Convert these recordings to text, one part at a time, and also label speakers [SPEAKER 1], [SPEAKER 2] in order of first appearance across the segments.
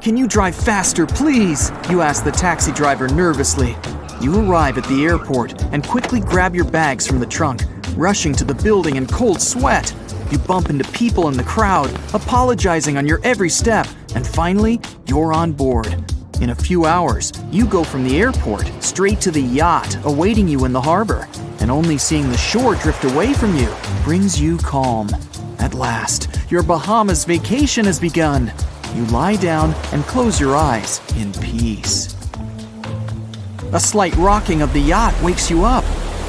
[SPEAKER 1] can you drive faster, please? You ask the taxi driver nervously. You arrive at the airport and quickly grab your bags from the trunk, rushing to the building in cold sweat. You bump into people in the crowd, apologizing on your every step, and finally, you're on board. In a few hours, you go from the airport straight to the yacht awaiting you in the harbor, and only seeing the shore drift away from you brings you calm. At last, your Bahamas vacation has begun. You lie down and close your eyes in peace. A slight rocking of the yacht wakes you up.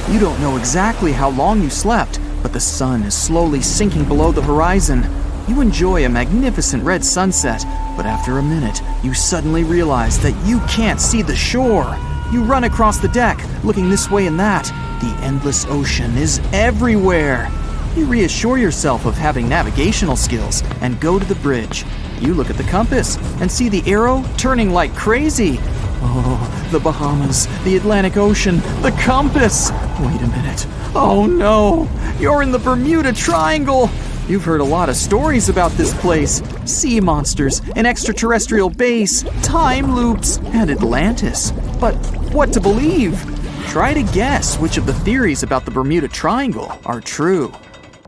[SPEAKER 1] You don't know exactly how long you slept, but the sun is slowly sinking below the horizon. You enjoy a magnificent red sunset, but after a minute, you suddenly realize that you can't see the shore. You run across the deck, looking this way and that. The endless ocean is everywhere. You reassure yourself of having navigational skills and go to the bridge. You look at the compass and see the arrow turning like crazy. Oh, the Bahamas, the Atlantic Ocean, the compass! Wait a minute. Oh no! You're in the Bermuda Triangle! You've heard a lot of stories about this place. Sea monsters, an extraterrestrial base, time loops, and Atlantis. But what to believe? Try to guess which of the theories about the Bermuda Triangle are true.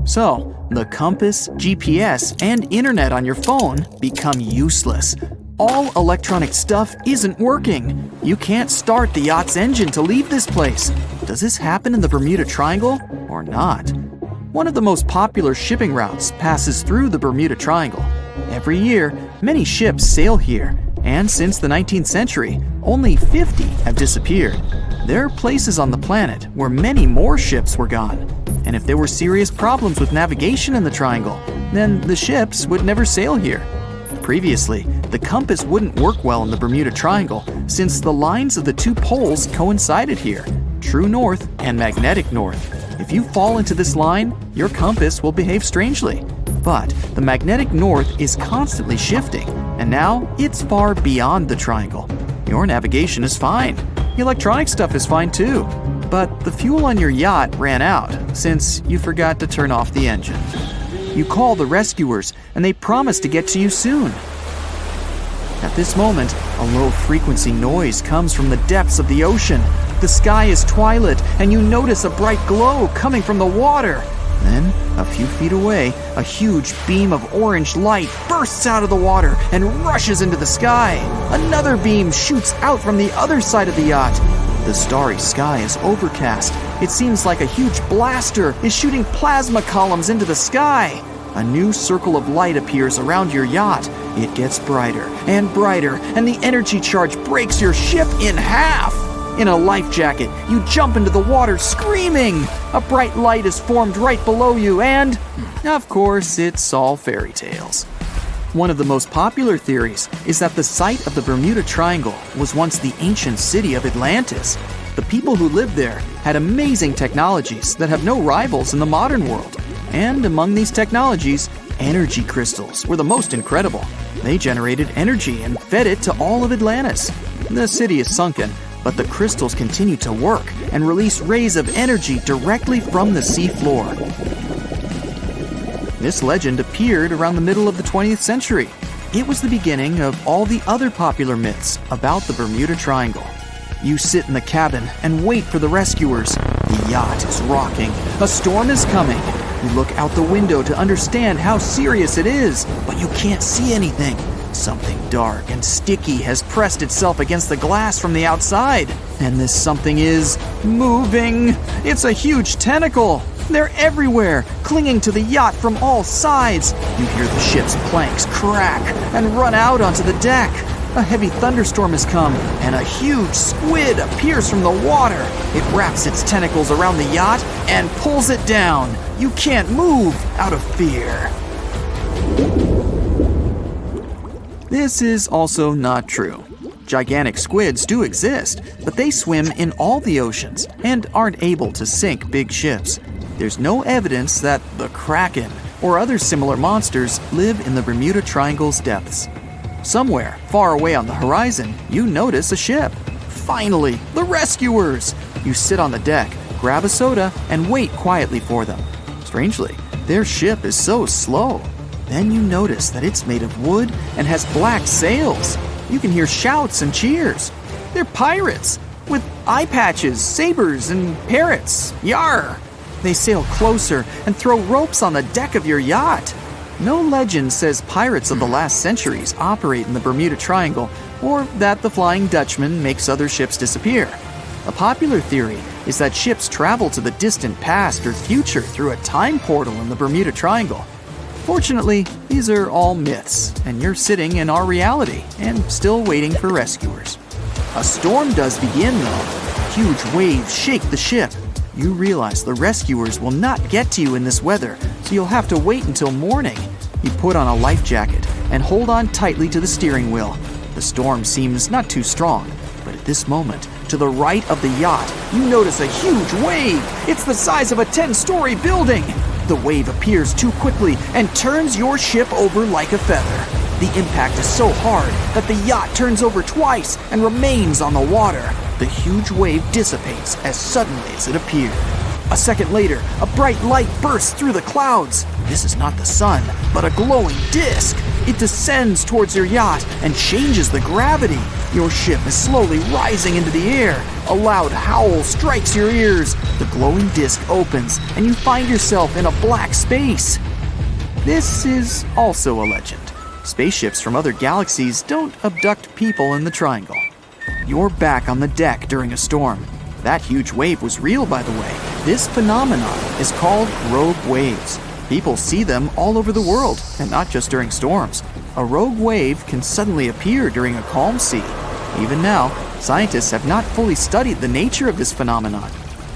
[SPEAKER 1] So, the compass, GPS, and internet on your phone become useless. All electronic stuff isn't working. You can't start the yacht's engine to leave this place. Does this happen in the Bermuda Triangle or not? One of the most popular shipping routes passes through the Bermuda Triangle. Every year, many ships sail here, and since the 19th century, only 50 have disappeared. There are places on the planet where many more ships were gone. And if there were serious problems with navigation in the triangle, then the ships would never sail here. Previously, the compass wouldn't work well in the Bermuda Triangle since the lines of the two poles coincided here, true north and magnetic north. If you fall into this line, your compass will behave strangely. But the magnetic north is constantly shifting, and now it's far beyond the triangle. Your navigation is fine. The electronic stuff is fine too. But the fuel on your yacht ran out since you forgot to turn off the engine. You call the rescuers, and they promise to get to you soon. At this moment, a low-frequency noise comes from the depths of the ocean. The sky is twilight, and you notice a bright glow coming from the water. Then, a few feet away, a huge beam of orange light bursts out of the water and rushes into the sky. Another beam shoots out from the other side of the yacht. The starry sky is overcast. It seems like a huge blaster is shooting plasma columns into the sky. A new circle of light appears around your yacht. It gets brighter, and the energy charge breaks your ship in half. In a life jacket, you jump into the water screaming. A bright light is formed right below you, and, of course, it's all fairy tales. One of the most popular theories is that the site of the Bermuda Triangle was once the ancient city of Atlantis. The people who lived there had amazing technologies that have no rivals in the modern world. And among these technologies, energy crystals were the most incredible. They generated energy and fed it to all of Atlantis. The city is sunken, but the crystals continue to work and release rays of energy directly from the sea floor. This legend appeared around the middle of the 20th century. It was the beginning of all the other popular myths about the Bermuda Triangle. You sit in the cabin and wait for the rescuers. The yacht is rocking. A storm is coming. You look out the window to understand how serious it is, but you can't see anything. Something dark and sticky has pressed itself against the glass from the outside. And this something is moving. It's a huge tentacle. They're everywhere, clinging to the yacht from all sides. You hear the ship's planks crack and run out onto the deck. A heavy thunderstorm has come, and a huge squid appears from the water. It wraps its tentacles around the yacht and pulls it down. You can't move out of fear. This is also not true. Gigantic squids do exist, but they swim in all the oceans and aren't able to sink big ships. There's no evidence that the Kraken or other similar monsters live in the Bermuda Triangle's depths. Somewhere, far away on the horizon, you notice a ship. Finally, the rescuers! You sit on the deck, grab a soda, and wait quietly for them. Strangely, their ship is so slow. Then you notice that it's made of wood and has black sails. You can hear shouts and cheers. They're pirates with eye patches, sabers, and parrots. Yar! They sail closer and throw ropes on the deck of your yacht. No legend says pirates of the last centuries operate in the Bermuda Triangle or that the Flying Dutchman makes other ships disappear. A popular theory is that ships travel to the distant past or future through a time portal in the Bermuda Triangle. Fortunately, these are all myths, and you're sitting in our reality and still waiting for rescuers. A storm does begin, though. Huge waves shake the ship. You realize the rescuers will not get to you in this weather, so you'll have to wait until morning. You put on a life jacket and hold on tightly to the steering wheel. The storm seems not too strong, but at this moment, to the right of the yacht, you notice a huge wave. It's the size of a 10-story building. The wave appears too quickly and turns your ship over like a feather. The impact is so hard that the yacht turns over twice and remains on the water. The huge wave dissipates as suddenly as it appeared. A second later, a bright light bursts through the clouds. This is not the sun, but a glowing disc. It descends towards your yacht and changes the gravity. Your ship is slowly rising into the air. A loud howl strikes your ears. The glowing disc opens, and you find yourself in a black space. This is also a legend. Spaceships from other galaxies don't abduct people in the Triangle. You're back on the deck during a storm. That huge wave was real, by the way. This phenomenon is called rogue waves. People see them all over the world, and not just during storms. A rogue wave can suddenly appear during a calm sea. Even now, scientists have not fully studied the nature of this phenomenon.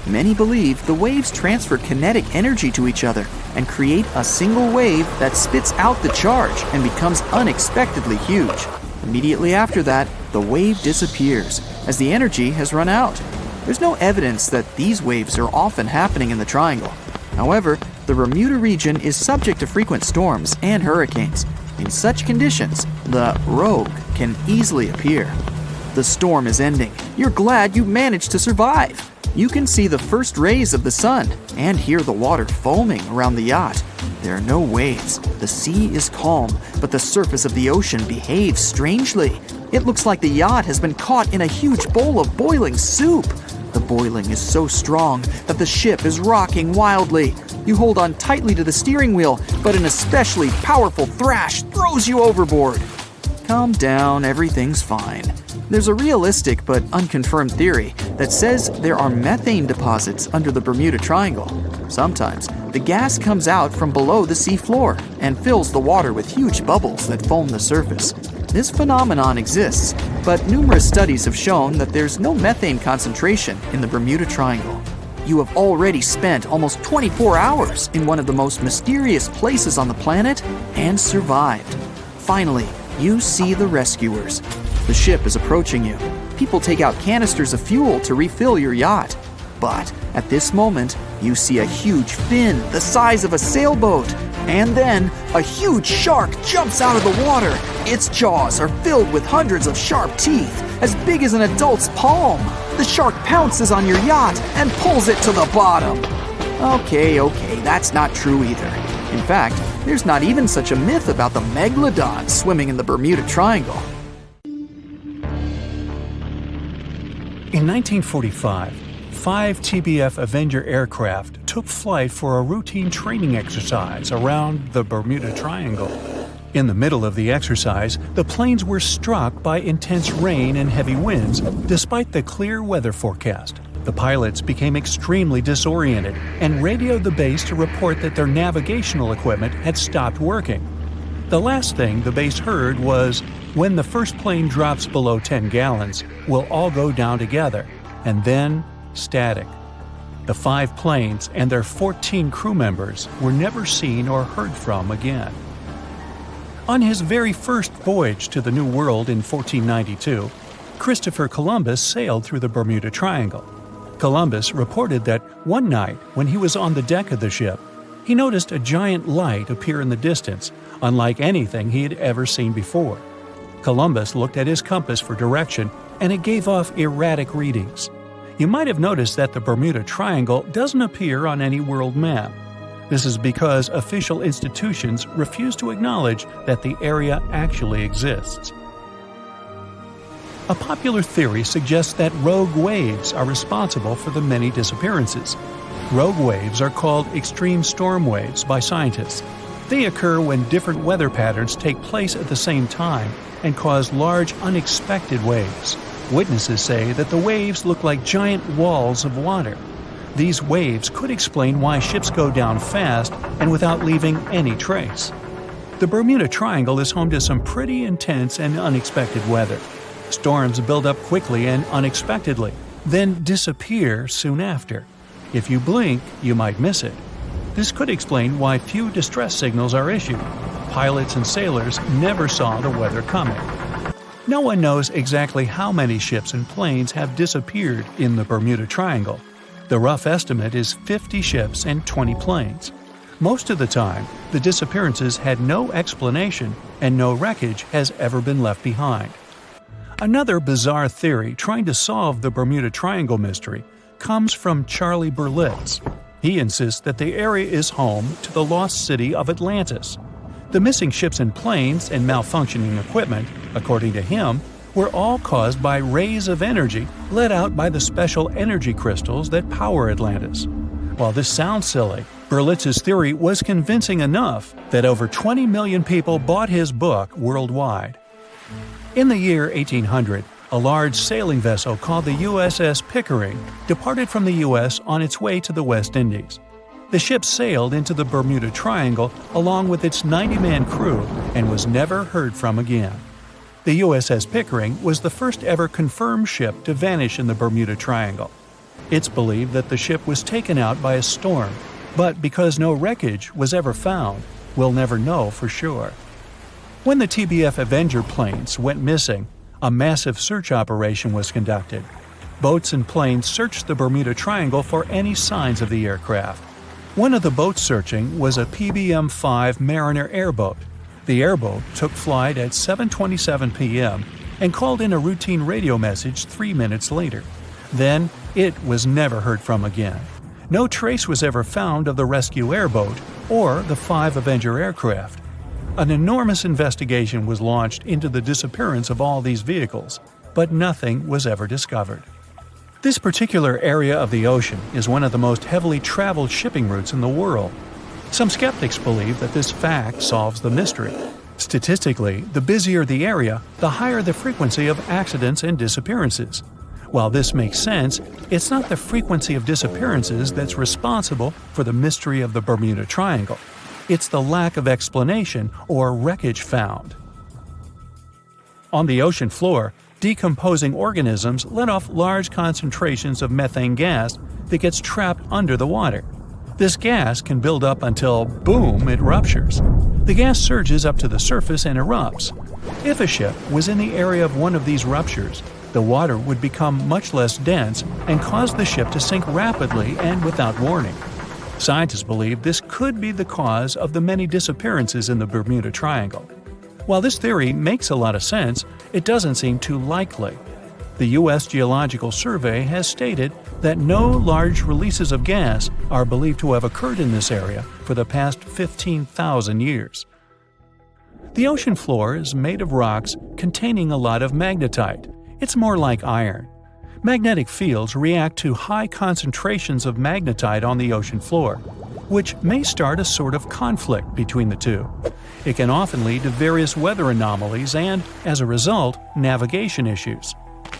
[SPEAKER 1] Many believe the waves transfer kinetic energy to each other and create a single wave that spits out the charge and becomes unexpectedly huge. Immediately after that, the wave disappears as the energy has run out. There's no evidence that these waves are often happening in the Triangle. However, the Bermuda region is subject to frequent storms and hurricanes. In such conditions, the rogue can easily appear. The storm is ending. You're glad you managed to survive. You can see the first rays of the sun and hear the water foaming around the yacht. There are no waves. The sea is calm, but the surface of the ocean behaves strangely. It looks like the yacht has been caught in a huge bowl of boiling soup. The boiling is so strong that the ship is rocking wildly. You hold on tightly to the steering wheel, but an especially powerful thrash throws you overboard. Calm down, everything's fine. There's a realistic but unconfirmed theory that says there are methane deposits under the Bermuda Triangle. Sometimes, the gas comes out from below the sea floor and fills the water with huge bubbles that foam the surface. This phenomenon exists, but numerous studies have shown that there's no methane concentration in the Bermuda Triangle. You have already spent almost 24 hours in one of the most mysterious places on the planet and survived. Finally, you see the rescuers. The ship is approaching you. People take out canisters of fuel to refill your yacht. But at this moment, you see a huge fin the size of a sailboat. And then, a huge shark jumps out of the water. Its jaws are filled with hundreds of sharp teeth, as big as an adult's palm. The shark pounces on your yacht and pulls it to the bottom. Okay, that's not true either. In fact, there's not even such a myth about the megalodon swimming in the Bermuda Triangle.
[SPEAKER 2] In 1945, 5 TBF Avenger aircraft took flight for a routine training exercise around the Bermuda Triangle. In the middle of the exercise, the planes were struck by intense rain and heavy winds, despite the clear weather forecast. The pilots became extremely disoriented and radioed the base to report that their navigational equipment had stopped working. The last thing the base heard was, "When the first plane drops below 10 gallons, we'll all go down together," and then static. The 5 planes and their 14 crew members were never seen or heard from again. On his very first voyage to the New World in 1492, Christopher Columbus sailed through the Bermuda Triangle. Columbus reported that one night when he was on the deck of the ship, he noticed a giant light appear in the distance, unlike anything he had ever seen before. Columbus looked at his compass for direction, and it gave off erratic readings. You might have noticed that the Bermuda Triangle doesn't appear on any world map. This is because official institutions refuse to acknowledge that the area actually exists. A popular theory suggests that rogue waves are responsible for the many disappearances. Rogue waves are called extreme storm waves by scientists. They occur when different weather patterns take place at the same time and cause large unexpected waves. Witnesses say that the waves look like giant walls of water. These waves could explain why ships go down fast and without leaving any trace. The Bermuda Triangle is home to some pretty intense and unexpected weather. Storms build up quickly and unexpectedly, then disappear soon after. If you blink, you might miss it. This could explain why few distress signals are issued. Pilots and sailors never saw the weather coming. No one knows exactly how many ships and planes have disappeared in the Bermuda Triangle. The rough estimate is 50 ships and 20 planes. Most of the time, the disappearances had no explanation and no wreckage has ever been left behind. Another bizarre theory trying to solve the Bermuda Triangle mystery comes from Charlie Berlitz. He insists that the area is home to the lost city of Atlantis. The missing ships and planes and malfunctioning equipment, according to him, were all caused by rays of energy let out by the special energy crystals that power Atlantis. While this sounds silly, Berlitz's theory was convincing enough that over 20 million people bought his book worldwide. In the year 1800, a large sailing vessel called the USS Pickering departed from the U.S. on its way to the West Indies. The ship sailed into the Bermuda Triangle along with its 90-man crew and was never heard from again. The USS Pickering was the first ever confirmed ship to vanish in the Bermuda Triangle. It's believed that the ship was taken out by a storm, but because no wreckage was ever found, we'll never know for sure. When the TBF Avenger planes went missing, a massive search operation was conducted. Boats and planes searched the Bermuda Triangle for any signs of the aircraft. One of the boats searching was a PBM-5 Mariner airboat. The airboat took flight at 7:27 p.m. and called in a routine radio message 3 minutes later. Then, it was never heard from again. No trace was ever found of the rescue airboat or the 5 Avenger aircraft. An enormous investigation was launched into the disappearance of all these vehicles, but nothing was ever discovered. This particular area of the ocean is one of the most heavily traveled shipping routes in the world. Some skeptics believe that this fact solves the mystery. Statistically, the busier the area, the higher the frequency of accidents and disappearances. While this makes sense, it's not the frequency of disappearances that's responsible for the mystery of the Bermuda Triangle. It's the lack of explanation or wreckage found. On the ocean floor, decomposing organisms let off large concentrations of methane gas that gets trapped under the water. This gas can build up until, boom, it ruptures. The gas surges up to the surface and erupts. If a ship was in the area of one of these ruptures, the water would become much less dense and cause the ship to sink rapidly and without warning. Scientists believe this could be the cause of the many disappearances in the Bermuda Triangle. While this theory makes a lot of sense, it doesn't seem too likely. The U.S. Geological Survey has stated that no large releases of gas are believed to have occurred in this area for the past 15,000 years. The ocean floor is made of rocks containing a lot of magnetite. It's more like iron. Magnetic fields react to high concentrations of magnetite on the ocean floor, which may start a sort of conflict between the two. It can often lead to various weather anomalies and, as a result, navigation issues.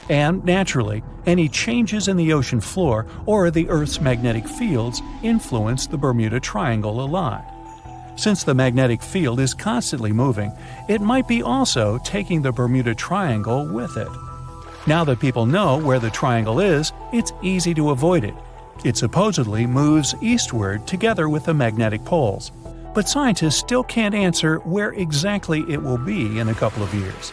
[SPEAKER 2] And, naturally, any changes in the ocean floor or the Earth's magnetic fields influence the Bermuda Triangle a lot. Since the magnetic field is constantly moving, it might be also taking the Bermuda Triangle with it. Now that people know where the triangle is, it's easy to avoid it. It supposedly moves eastward together with the magnetic poles, but scientists still can't answer where exactly it will be in a couple of years.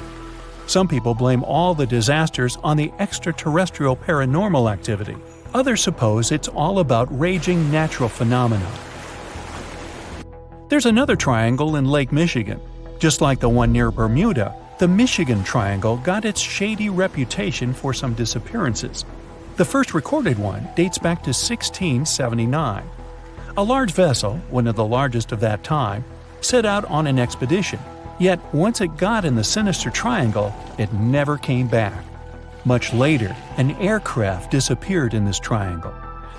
[SPEAKER 2] Some people blame all the disasters on the extraterrestrial paranormal activity. Others suppose it's all about raging natural phenomena. There's another triangle in Lake Michigan. Just like the one near Bermuda, the Michigan Triangle got its shady reputation for some disappearances. The first recorded one dates back to 1679. A large vessel, one of the largest of that time, set out on an expedition, yet once it got in the sinister triangle, it never came back. Much later, an aircraft disappeared in this triangle.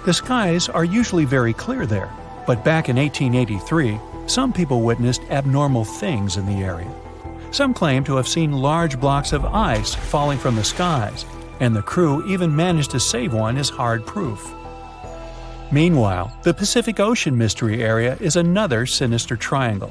[SPEAKER 2] The skies are usually very clear there, but back in 1883, some people witnessed abnormal things in the area. Some claim to have seen large blocks of ice falling from the skies, and the crew even managed to save one as hard proof. Meanwhile, the Pacific Ocean Mystery Area is another sinister triangle.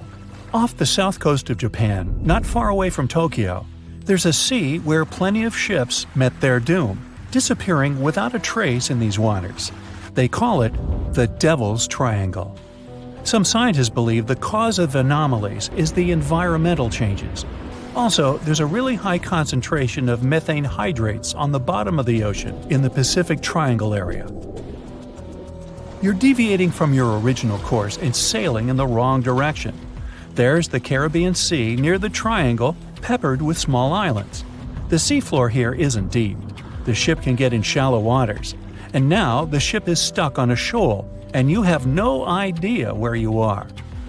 [SPEAKER 2] Off the south coast of Japan, not far away from Tokyo, there's a sea where plenty of ships met their doom, disappearing without a trace in these waters. They call it the Devil's Triangle. Some scientists believe the cause of anomalies is the environmental changes. Also, there's a really high concentration of methane hydrates on the bottom of the ocean in the Pacific Triangle area. You're deviating from your original course and sailing in the wrong direction. There's the Caribbean Sea near the triangle, peppered with small islands. The seafloor here isn't deep. The ship can get in shallow waters. And now the ship is stuck on a shoal, and you have no idea where you are.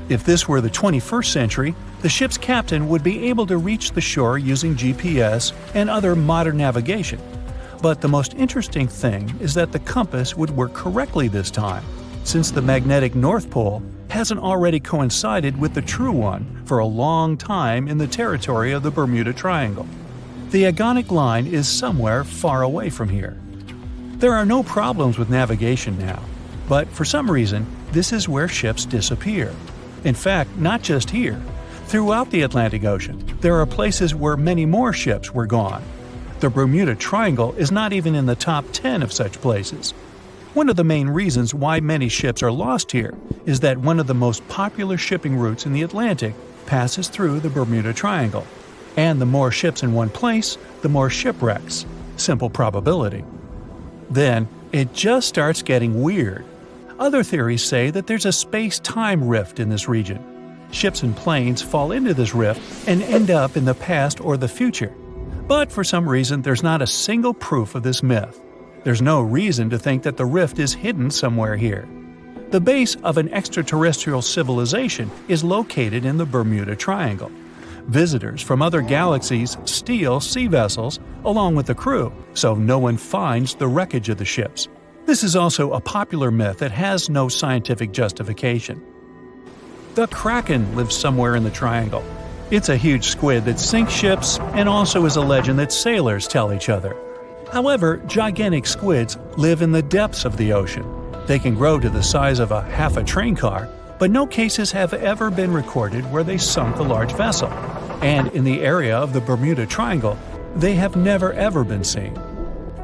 [SPEAKER 2] If this were the 21st century, the ship's captain would be able to reach the shore using GPS and other modern navigation. But the most interesting thing is that the compass would work correctly this time, since the magnetic North Pole hasn't already coincided with the true one for a long time in the territory of the Bermuda Triangle. The agonic line is somewhere far away from here. There are no problems with navigation now, but for some reason, this is where ships disappear. In fact, not just here. Throughout the Atlantic Ocean, there are places where many more ships were gone. The Bermuda Triangle is not even in the top 10 of such places. One of the main reasons why many ships are lost here is that one of the most popular shipping routes in the Atlantic passes through the Bermuda Triangle. And the more ships in one place, the more shipwrecks. Simple probability. Then, it just starts getting weird. Other theories say that there's a space-time rift in this region. Ships and planes fall into this rift and end up in the past or the future. But for some reason, there's not a single proof of this myth. There's no reason to think that the rift is hidden somewhere here. The base of an extraterrestrial civilization is located in the Bermuda Triangle. Visitors from other galaxies steal sea vessels along with the crew, so no one finds the wreckage of the ships. This is also a popular myth that has no scientific justification. The Kraken lives somewhere in the triangle. It's a huge squid that sinks ships and also is a legend that sailors tell each other. However, gigantic squids live in the depths of the ocean. They can grow to the size of half a train car, but no cases have ever been recorded where they sunk a large vessel. And in the area of the Bermuda Triangle, they have never ever been seen.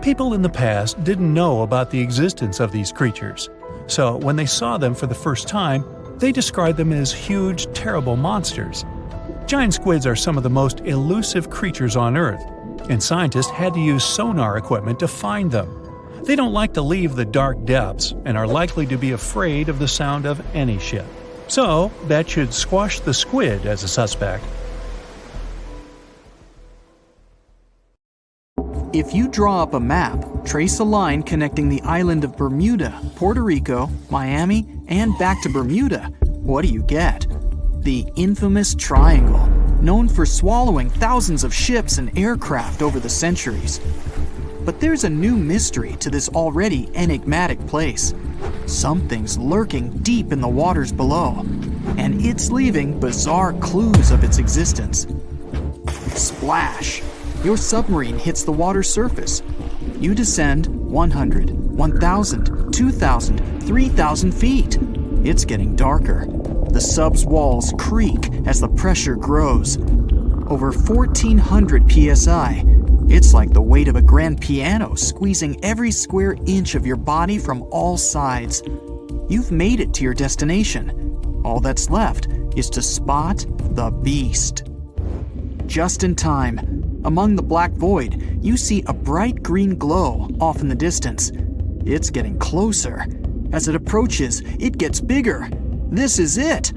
[SPEAKER 2] People in the past didn't know about the existence of these creatures, so when they saw them for the first time, they described them as huge, terrible monsters. Giant squids are some of the most elusive creatures on Earth, and scientists had to use sonar equipment to find them. They don't like to leave the dark depths and are likely to be afraid of the sound of any ship. So, that should squash the squid as a suspect.
[SPEAKER 1] If you draw up a map, trace a line connecting the island of Bermuda, Puerto Rico, Miami, and back to Bermuda, what do you get? The infamous triangle, known for swallowing thousands of ships and aircraft over the centuries. But there's a new mystery to this already enigmatic place. Something's lurking deep in the waters below, and it's leaving bizarre clues of its existence. Splash! Your submarine hits the water surface. You descend 100, 1,000, 2,000, 3,000 feet. It's getting darker. The sub's walls creak as the pressure grows. Over 1,400 psi. It's like the weight of a grand piano squeezing every square inch of your body from all sides. You've made it to your destination. All that's left is to spot the beast. Just in time. Among the black void, you see a bright green glow off in the distance. It's getting closer. As it approaches, it gets bigger. This is it!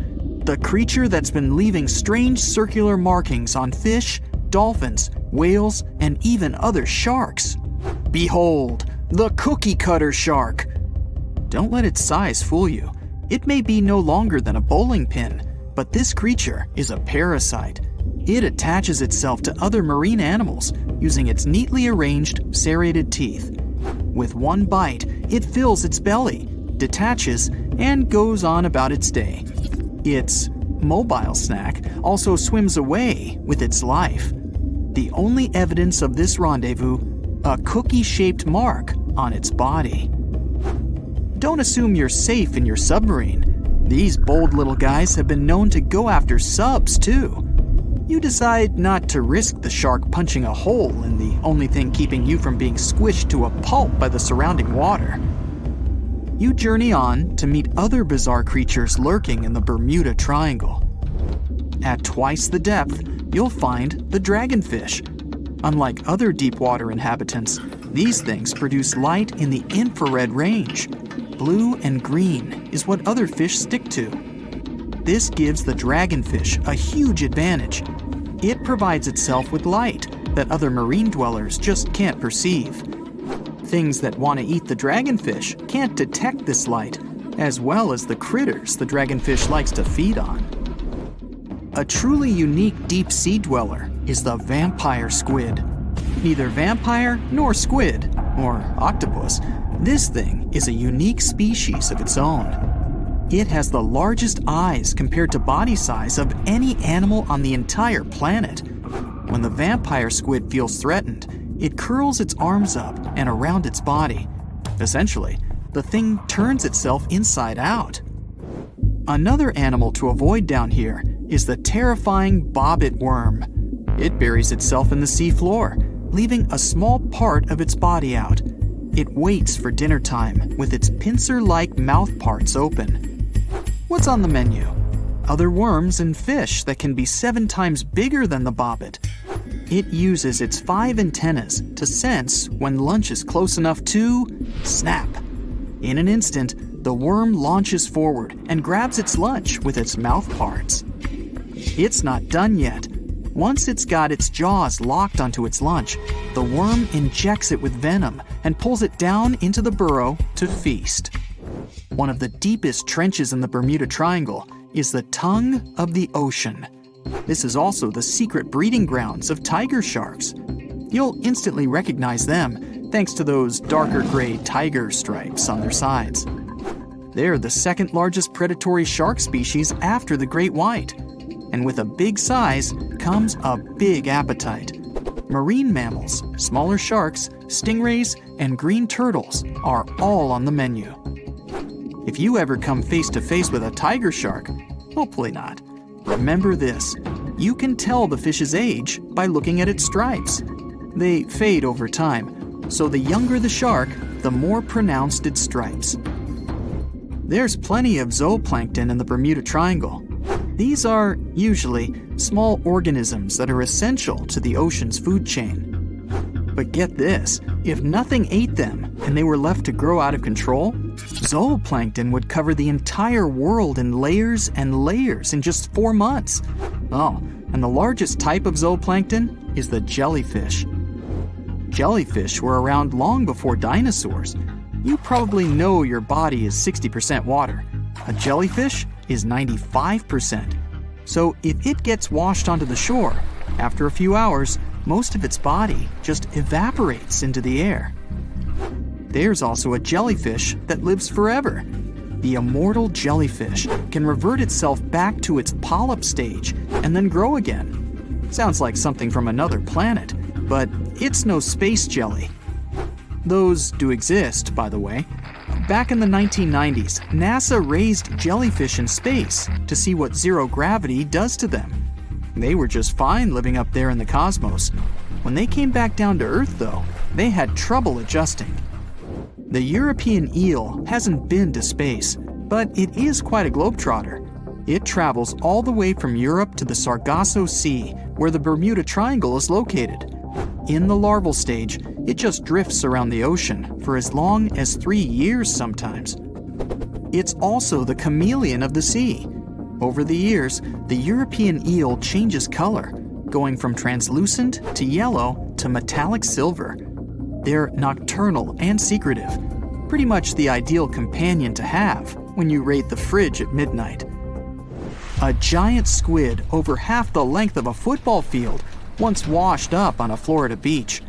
[SPEAKER 1] The creature that's been leaving strange circular markings on fish, dolphins, whales, and even other sharks. Behold, the cookie cutter shark! Don't let its size fool you. It may be no longer than a bowling pin, but this creature is a parasite. It attaches itself to other marine animals using its neatly arranged serrated teeth. With one bite, it fills its belly, detaches, and goes on about its day. Its mobile snack also swims away with its life. The only evidence of this rendezvous, a cookie-shaped mark on its body. Don't assume you're safe in your submarine. These bold little guys have been known to go after subs too. You decide not to risk the shark punching a hole in the only thing keeping you from being squished to a pulp by the surrounding water. You journey on to meet other bizarre creatures lurking in the Bermuda Triangle. At twice the depth, you'll find the dragonfish. Unlike other deep-water inhabitants, these things produce light in the infrared range. Blue and green is what other fish stick to. This gives the dragonfish a huge advantage. It provides itself with light that other marine dwellers just can't perceive. Things that want to eat the dragonfish can't detect this light, as well as the critters the dragonfish likes to feed on. A truly unique deep-sea dweller is the vampire squid. Neither vampire nor squid, or octopus, this thing is a unique species of its own. It has the largest eyes compared to body size of any animal on the entire planet. When the vampire squid feels threatened, it curls its arms up and around its body. Essentially, the thing turns itself inside out. Another animal to avoid down here is the terrifying bobbit worm. It buries itself in the seafloor, leaving a small part of its body out. It waits for dinner time with its pincer-like mouth parts open. What's on the menu? Other worms and fish that can be 7 times bigger than the bobbit. It uses its 5 antennas to sense when lunch is close enough to snap. In an instant, the worm launches forward and grabs its lunch with its mouth parts. It's not done yet. Once it's got its jaws locked onto its lunch, the worm injects it with venom and pulls it down into the burrow to feast. One of the deepest trenches in the Bermuda Triangle is the tongue of the ocean. This is also the secret breeding grounds of tiger sharks. You'll instantly recognize them thanks to those darker gray tiger stripes on their sides. They're the second largest predatory shark species after the great white. And with a big size comes a big appetite. Marine mammals, smaller sharks, stingrays, and green turtles are all on the menu. If you ever come face to face with a tiger shark, hopefully not, remember this: you can tell the fish's age by looking at its stripes. They fade over time, so the younger the shark, the more pronounced its stripes. There's plenty of zooplankton in the Bermuda Triangle. These are, usually, small organisms that are essential to the ocean's food chain. But get this, if nothing ate them and they were left to grow out of control, zooplankton would cover the entire world in layers and layers in just 4 months. Oh, and the largest type of zooplankton is the jellyfish. Jellyfish were around long before dinosaurs. You probably know your body is 60% water. A jellyfish is 95%. So if it gets washed onto the shore, after a few hours, most of its body just evaporates into the air. There's also a jellyfish that lives forever. The immortal jellyfish can revert itself back to its polyp stage and then grow again. Sounds like something from another planet, but it's no space jelly. Those do exist, by the way. Back in the 1990s, NASA raised jellyfish in space to see what zero gravity does to them. They were just fine living up there in the cosmos. When they came back down to Earth, though, they had trouble adjusting. The European eel hasn't been to space, but it is quite a globetrotter. It travels all the way from Europe to the Sargasso Sea, where the Bermuda Triangle is located. In the larval stage, it just drifts around the ocean for as long as 3 years sometimes. It's also the chameleon of the sea. Over the years, the European eel changes color, going from translucent to yellow to metallic silver. They're nocturnal and secretive, pretty much the ideal companion to have when you raid the fridge at midnight. A giant squid over half the length of a football field once washed up on a Florida beach.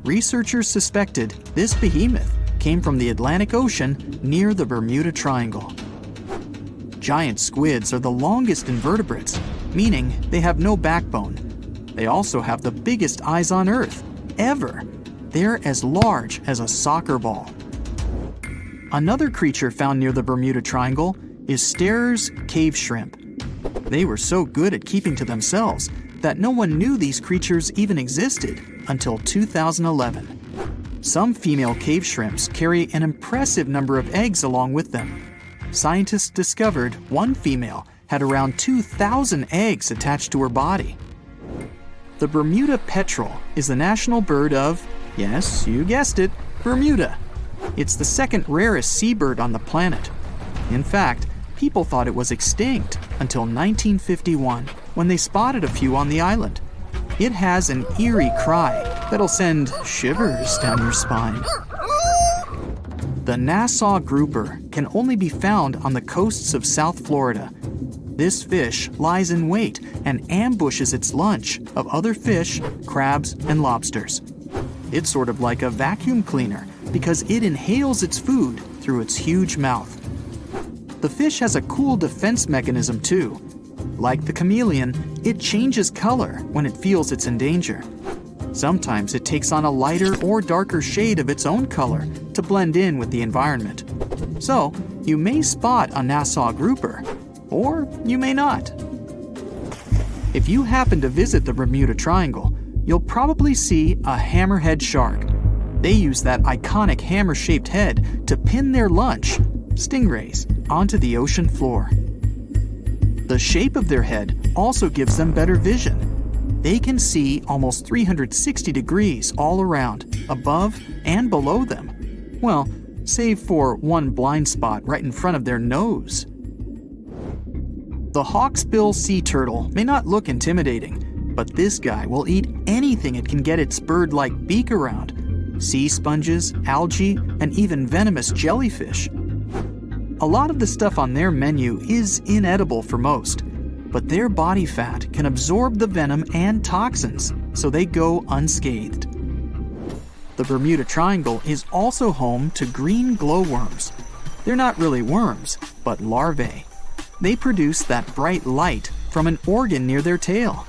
[SPEAKER 1] Researchers suspected this behemoth came from the Atlantic Ocean near the Bermuda Triangle. Giant squids are the longest invertebrates, meaning they have no backbone. They also have the biggest eyes on Earth, ever. They're as large as a soccer ball. Another creature found near the Bermuda Triangle is Starer's cave shrimp. They were so good at keeping to themselves that no one knew these creatures even existed until 2011. Some female cave shrimps carry an impressive number of eggs along with them. Scientists discovered one female had around 2,000 eggs attached to her body. The Bermuda petrel is the national bird of, yes, you guessed it, Bermuda. It's the second rarest seabird on the planet. In fact, people thought it was extinct until 1951, when they spotted a few on the island. It has an eerie cry that'll send shivers down your spine. The Nassau grouper can only be found on the coasts of South Florida. This fish lies in wait and ambushes its lunch of other fish, crabs, and lobsters. It's sort of like a vacuum cleaner because it inhales its food through its huge mouth. The fish has a cool defense mechanism too. Like the chameleon, it changes color when it feels it's in danger. Sometimes it takes on a lighter or darker shade of its own color to blend in with the environment. So, you may spot a Nassau grouper, or you may not. If you happen to visit the Bermuda Triangle, you'll probably see a hammerhead shark. They use that iconic hammer-shaped head to pin their lunch, stingrays, onto the ocean floor. The shape of their head also gives them better vision. They can see almost 360 degrees all around, above and below them. Well, save for one blind spot right in front of their nose. The hawksbill sea turtle may not look intimidating, but this guy will eat anything it can get its bird-like beak around. Sea sponges, algae, and even venomous jellyfish. A lot of the stuff on their menu is inedible for most, but their body fat can absorb the venom and toxins, so they go unscathed. The Bermuda Triangle is also home to green glowworms. They're not really worms, but larvae. They produce that bright light from an organ near their tail.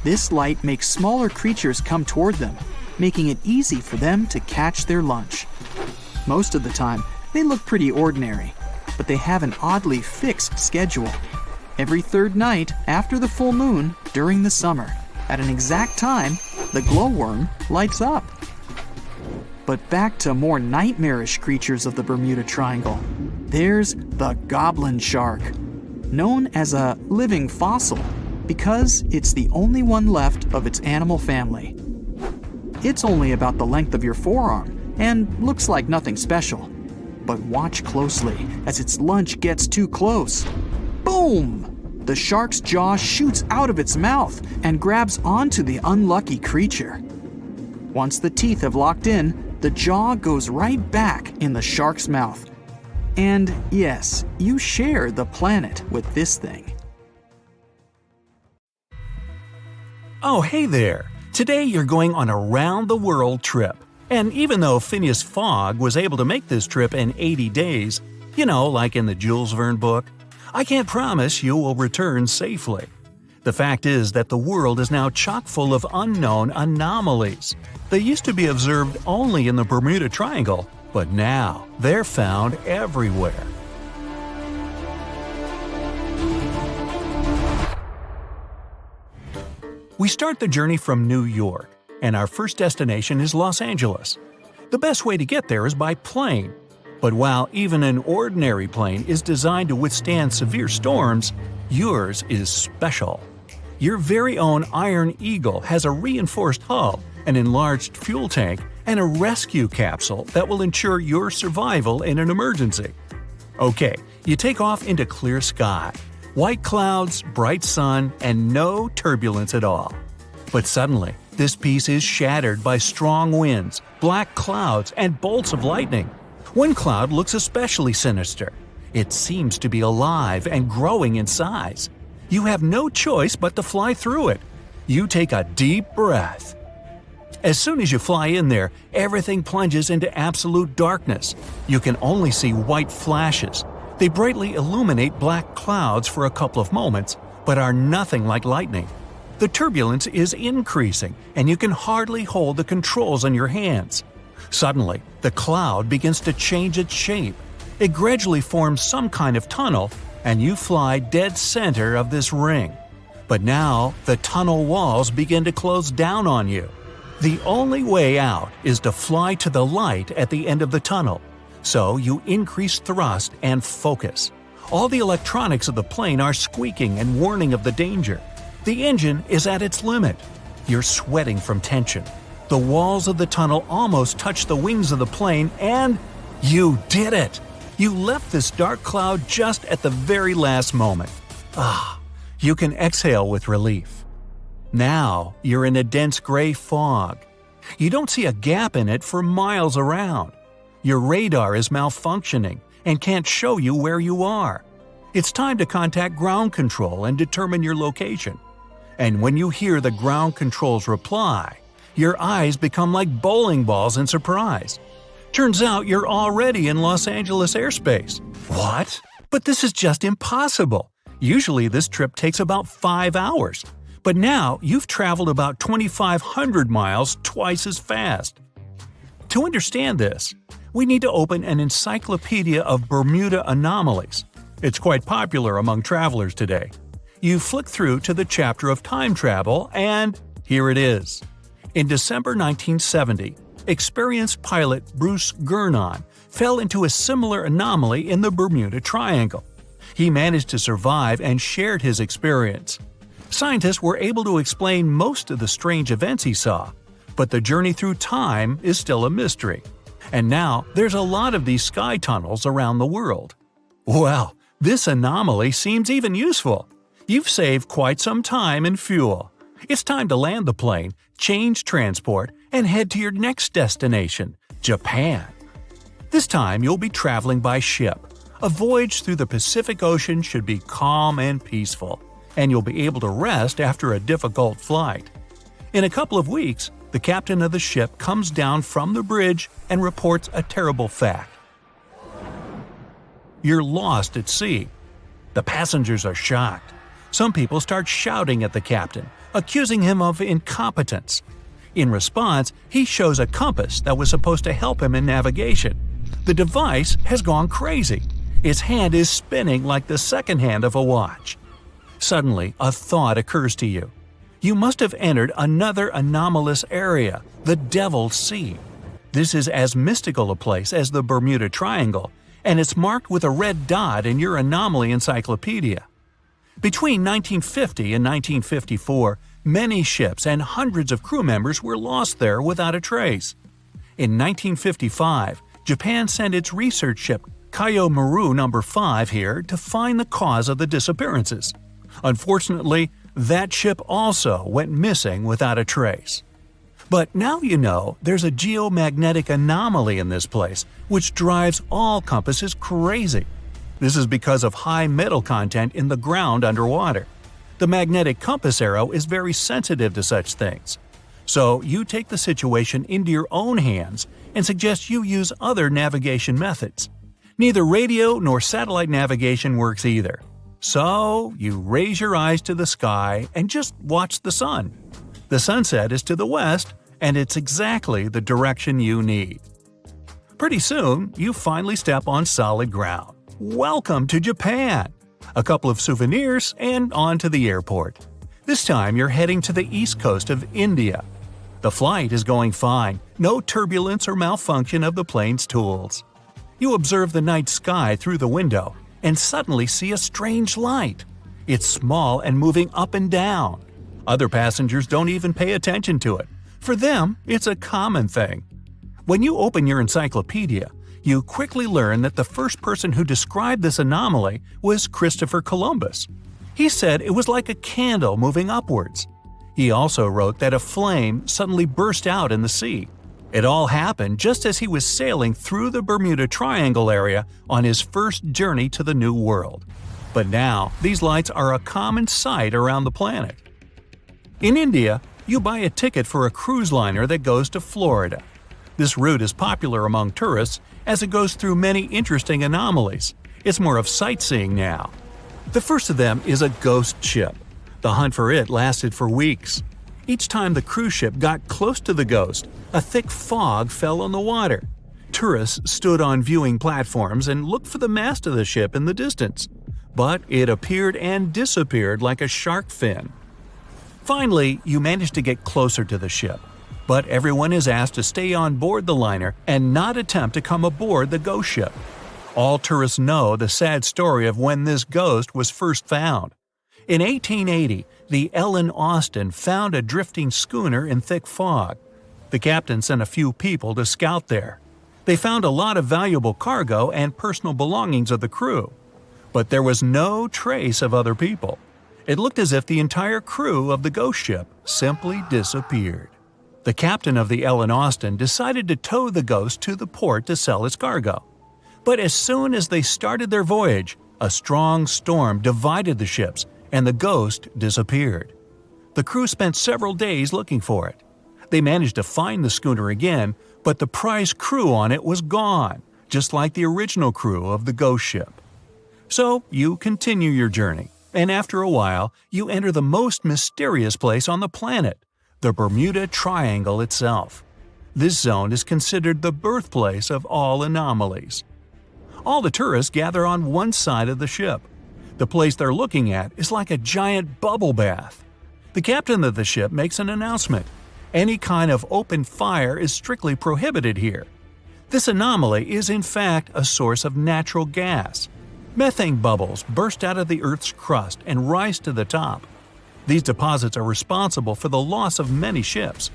[SPEAKER 1] This light makes smaller creatures come toward them, making it easy for them to catch their lunch. Most of the time, they look pretty ordinary, but they have an oddly fixed schedule. Every third night after the full moon during the summer, at an exact time, the glowworm lights up. But back to more nightmarish creatures of the Bermuda Triangle. There's the goblin shark, known as a living fossil because it's the only one left of its animal family. It's only about the length of your forearm and looks like nothing special. But watch closely as its lunch gets too close. Boom! The shark's jaw shoots out of its mouth and grabs onto the unlucky creature. Once the teeth have locked in, the jaw goes right back in the shark's mouth. And yes, you share the planet with this thing.
[SPEAKER 2] Oh, hey there! Today you're going on a round-the-world trip. And even though Phineas Fogg was able to make this trip in 80 days, like in the Jules Verne book, I can't promise you will return safely. The fact is that the world is now chock full of unknown anomalies. They used to be observed only in the Bermuda Triangle, but now they're found everywhere. We start the journey from New York, and our first destination is Los Angeles. The best way to get there is by plane. But while even an ordinary plane is designed to withstand severe storms, yours is special. Your very own Iron Eagle has a reinforced hull, an enlarged fuel tank, and a rescue capsule that will ensure your survival in an emergency. Okay, you take off into clear sky. White clouds, bright sun, and no turbulence at all. But suddenly, this piece is shattered by strong winds, black clouds, and bolts of lightning. One cloud looks especially sinister. It seems to be alive and growing in size. You have no choice but to fly through it. You take a deep breath. As soon as you fly in there, everything plunges into absolute darkness. You can only see white flashes. They brightly illuminate black clouds for a couple of moments, but are nothing like lightning. The turbulence is increasing, and you can hardly hold the controls on your hands. Suddenly, the cloud begins to change its shape. It gradually forms some kind of tunnel, and you fly dead center of this ring. But now, the tunnel walls begin to close down on you. The only way out is to fly to the light at the end of the tunnel. So you increase thrust and focus. All the electronics of the plane are squeaking and warning of the danger. The engine is at its limit. You're sweating from tension. The walls of the tunnel almost touch the wings of the plane, and you did it! You left this dark cloud just at the very last moment. You can exhale with relief. Now you're in a dense gray fog. You don't see a gap in it for miles around. Your radar is malfunctioning and can't show you where you are. It's time to contact ground control and determine your location. And when you hear the ground control's reply, your eyes become like bowling balls in surprise. Turns out you're already in Los Angeles airspace. What? But this is just impossible. Usually this trip takes about 5 hours. But now you've traveled about 2,500 miles twice as fast. To understand this, we need to open an encyclopedia of Bermuda anomalies. It's quite popular among travelers today. You flick through to the chapter of time travel, and here it is. In December 1970, experienced pilot Bruce Gurnon fell into a similar anomaly in the Bermuda Triangle. He managed to survive and shared his experience. Scientists were able to explain most of the strange events he saw, but the journey through time is still a mystery. And now there's a lot of these sky tunnels around the world. Well, this anomaly seems even useful. You've saved quite some time and fuel. It's time to land the plane, change transport, and head to your next destination, Japan. This time you'll be traveling by ship. A voyage through the Pacific Ocean should be calm and peaceful, and you'll be able to rest after a difficult flight. In a couple of weeks, the captain of the ship comes down from the bridge and reports a terrible fact. You're lost at sea. The passengers are shocked. Some people start shouting at the captain, accusing him of incompetence. In response, he shows a compass that was supposed to help him in navigation. The device has gone crazy. Its hand is spinning like the second hand of a watch. Suddenly, a thought occurs to you. You must have entered another anomalous area, the Devil's Sea. This is as mystical a place as the Bermuda Triangle, and it's marked with a red dot in your anomaly encyclopedia. Between 1950 and 1954, many ships and hundreds of crew members were lost there without a trace. In 1955, Japan sent its research ship Kaio Maru No. 5 here to find the cause of the disappearances. Unfortunately, that ship also went missing without a trace. But now you know there's a geomagnetic anomaly in this place, which drives all compasses crazy. This is because of high metal content in the ground underwater. The magnetic compass arrow is very sensitive to such things. So you take the situation into your own hands and suggest you use other navigation methods. Neither radio nor satellite navigation works either. So you raise your eyes to the sky and just watch the sun. The sunset is to the west, and it's exactly the direction you need. Pretty soon, you finally step on solid ground. Welcome to Japan! A couple of souvenirs and on to the airport. This time you're heading to the east coast of India. The flight is going fine, no turbulence or malfunction of the plane's tools. You observe the night sky through the window and suddenly see a strange light. It's small and moving up and down. Other passengers don't even pay attention to it. For them, it's a common thing. When you open your encyclopedia, you quickly learn that the first person who described this anomaly was Christopher Columbus. He said it was like a candle moving upwards. He also wrote that a flame suddenly burst out in the sea. It all happened just as he was sailing through the Bermuda Triangle area on his first journey to the New World. But now, these lights are a common sight around the planet. In India, you buy a ticket for a cruise liner that goes to Florida. This route is popular among tourists as it goes through many interesting anomalies. It's more of sightseeing now. The first of them is a ghost ship. The hunt for it lasted for weeks. Each time the cruise ship got close to the ghost, a thick fog fell on the water. Tourists stood on viewing platforms and looked for the mast of the ship in the distance. But it appeared and disappeared like a shark fin. Finally, you manage to get closer to the ship. But everyone is asked to stay on board the liner and not attempt to come aboard the ghost ship. All tourists know the sad story of when this ghost was first found. In 1880, the Ellen Austin found a drifting schooner in thick fog. The captain sent a few people to scout there. They found a lot of valuable cargo and personal belongings of the crew. But there was no trace of other people. It looked as if the entire crew of the ghost ship simply disappeared. The captain of the Ellen Austin decided to tow the ghost to the port to sell its cargo. But as soon as they started their voyage, a strong storm divided the ships and the ghost disappeared. The crew spent several days looking for it. They managed to find the schooner again, but the prize crew on it was gone, just like the original crew of the ghost ship. So you continue your journey, and after a while, you enter the most mysterious place on the planet, the Bermuda Triangle itself. This zone is considered the birthplace of all anomalies. All the tourists gather on one side of the ship. The place they're looking at is like a giant bubble bath. The captain of the ship makes an announcement. Any kind of open fire is strictly prohibited here. This anomaly is in fact a source of natural gas. Methane bubbles burst out of the Earth's crust and rise to the top. These deposits are responsible for the loss of many ships.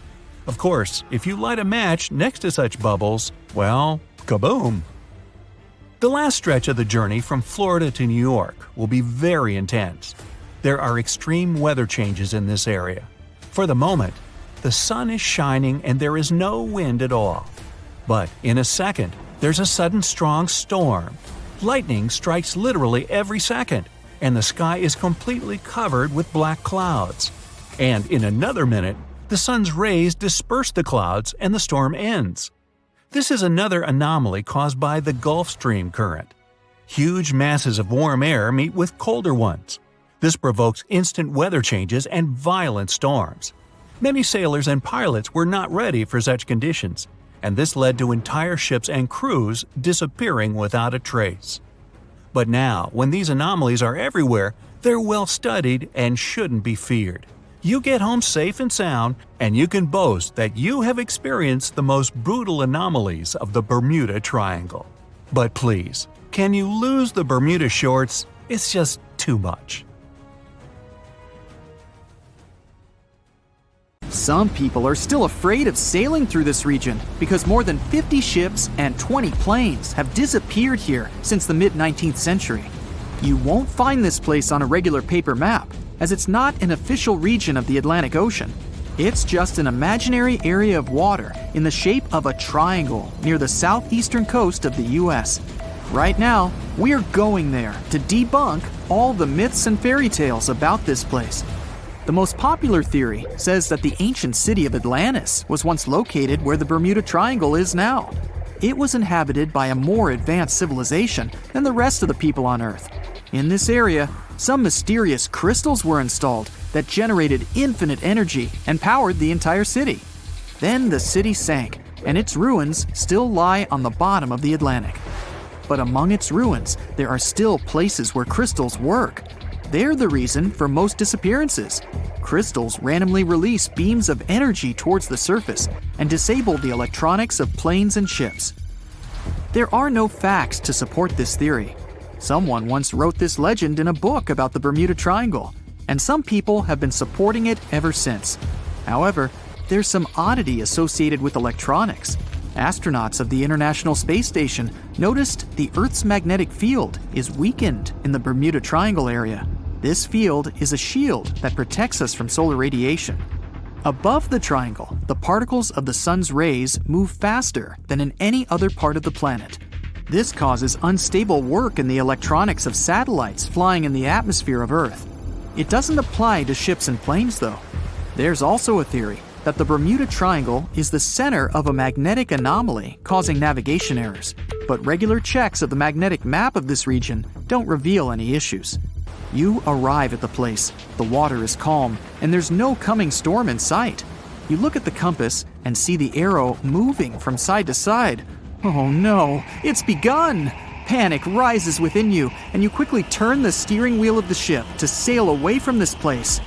[SPEAKER 2] Of course, if you light a match next to such bubbles, well, kaboom! The last stretch of the journey from Florida to New York will be very intense. There are extreme weather changes in this area. For the moment, the sun is shining and there is no wind at all. But in a second, there's a sudden strong storm. Lightning strikes literally every second, and the sky is completely covered with black clouds. And in another minute, the sun's rays disperse the clouds and the storm ends. This is another anomaly caused by the Gulf Stream current. Huge masses of warm air meet with colder ones. This provokes instant weather changes and violent storms. Many sailors and pilots were not ready for such conditions, and this led to entire ships and crews disappearing without a trace. But now, when these anomalies are everywhere, they're well studied and shouldn't be feared. You get home safe and sound, and you can boast that you have experienced the most brutal anomalies of the Bermuda Triangle. But please, can you lose the Bermuda shorts? It's just too much.
[SPEAKER 1] Some people are still afraid of sailing through this region because more than 50 ships and 20 planes have disappeared here since the mid-19th century. You won't find this place on a regular paper map, as it's not an official region of the Atlantic Ocean. It's just an imaginary area of water in the shape of a triangle near the southeastern coast of the US. Right now, we're going there to debunk all the myths and fairy tales about this place. The most popular theory says that the ancient city of Atlantis was once located where the Bermuda Triangle is now. It was inhabited by a more advanced civilization than the rest of the people on Earth. In this area, some mysterious crystals were installed that generated infinite energy and powered the entire city. Then the city sank, and its ruins still lie on the bottom of the Atlantic. But among its ruins, there are still places where crystals work. They're the reason for most disappearances. Crystals randomly release beams of energy towards the surface and disable the electronics of planes and ships. There are no facts to support this theory. Someone once wrote this legend in a book about the Bermuda Triangle, and some people have been supporting it ever since. However, there's some oddity associated with electronics. Astronauts of the International Space Station noticed the Earth's magnetic field is weakened in the Bermuda Triangle area. This field is a shield that protects us from solar radiation. Above the triangle, the particles of the sun's rays move faster than in any other part of the planet. This causes unstable work in the electronics of satellites flying in the atmosphere of Earth. It doesn't apply to ships and planes, though. There's also a theory that the Bermuda Triangle is the center of a magnetic anomaly causing navigation errors, but regular checks of the magnetic map of this region don't reveal any issues. You arrive at the place, the water is calm, and there's no coming storm in sight. You look at the compass and see the arrow moving from side to side. Oh no, it's begun! Panic rises within you, and you quickly turn the steering wheel of the ship to sail away from this place.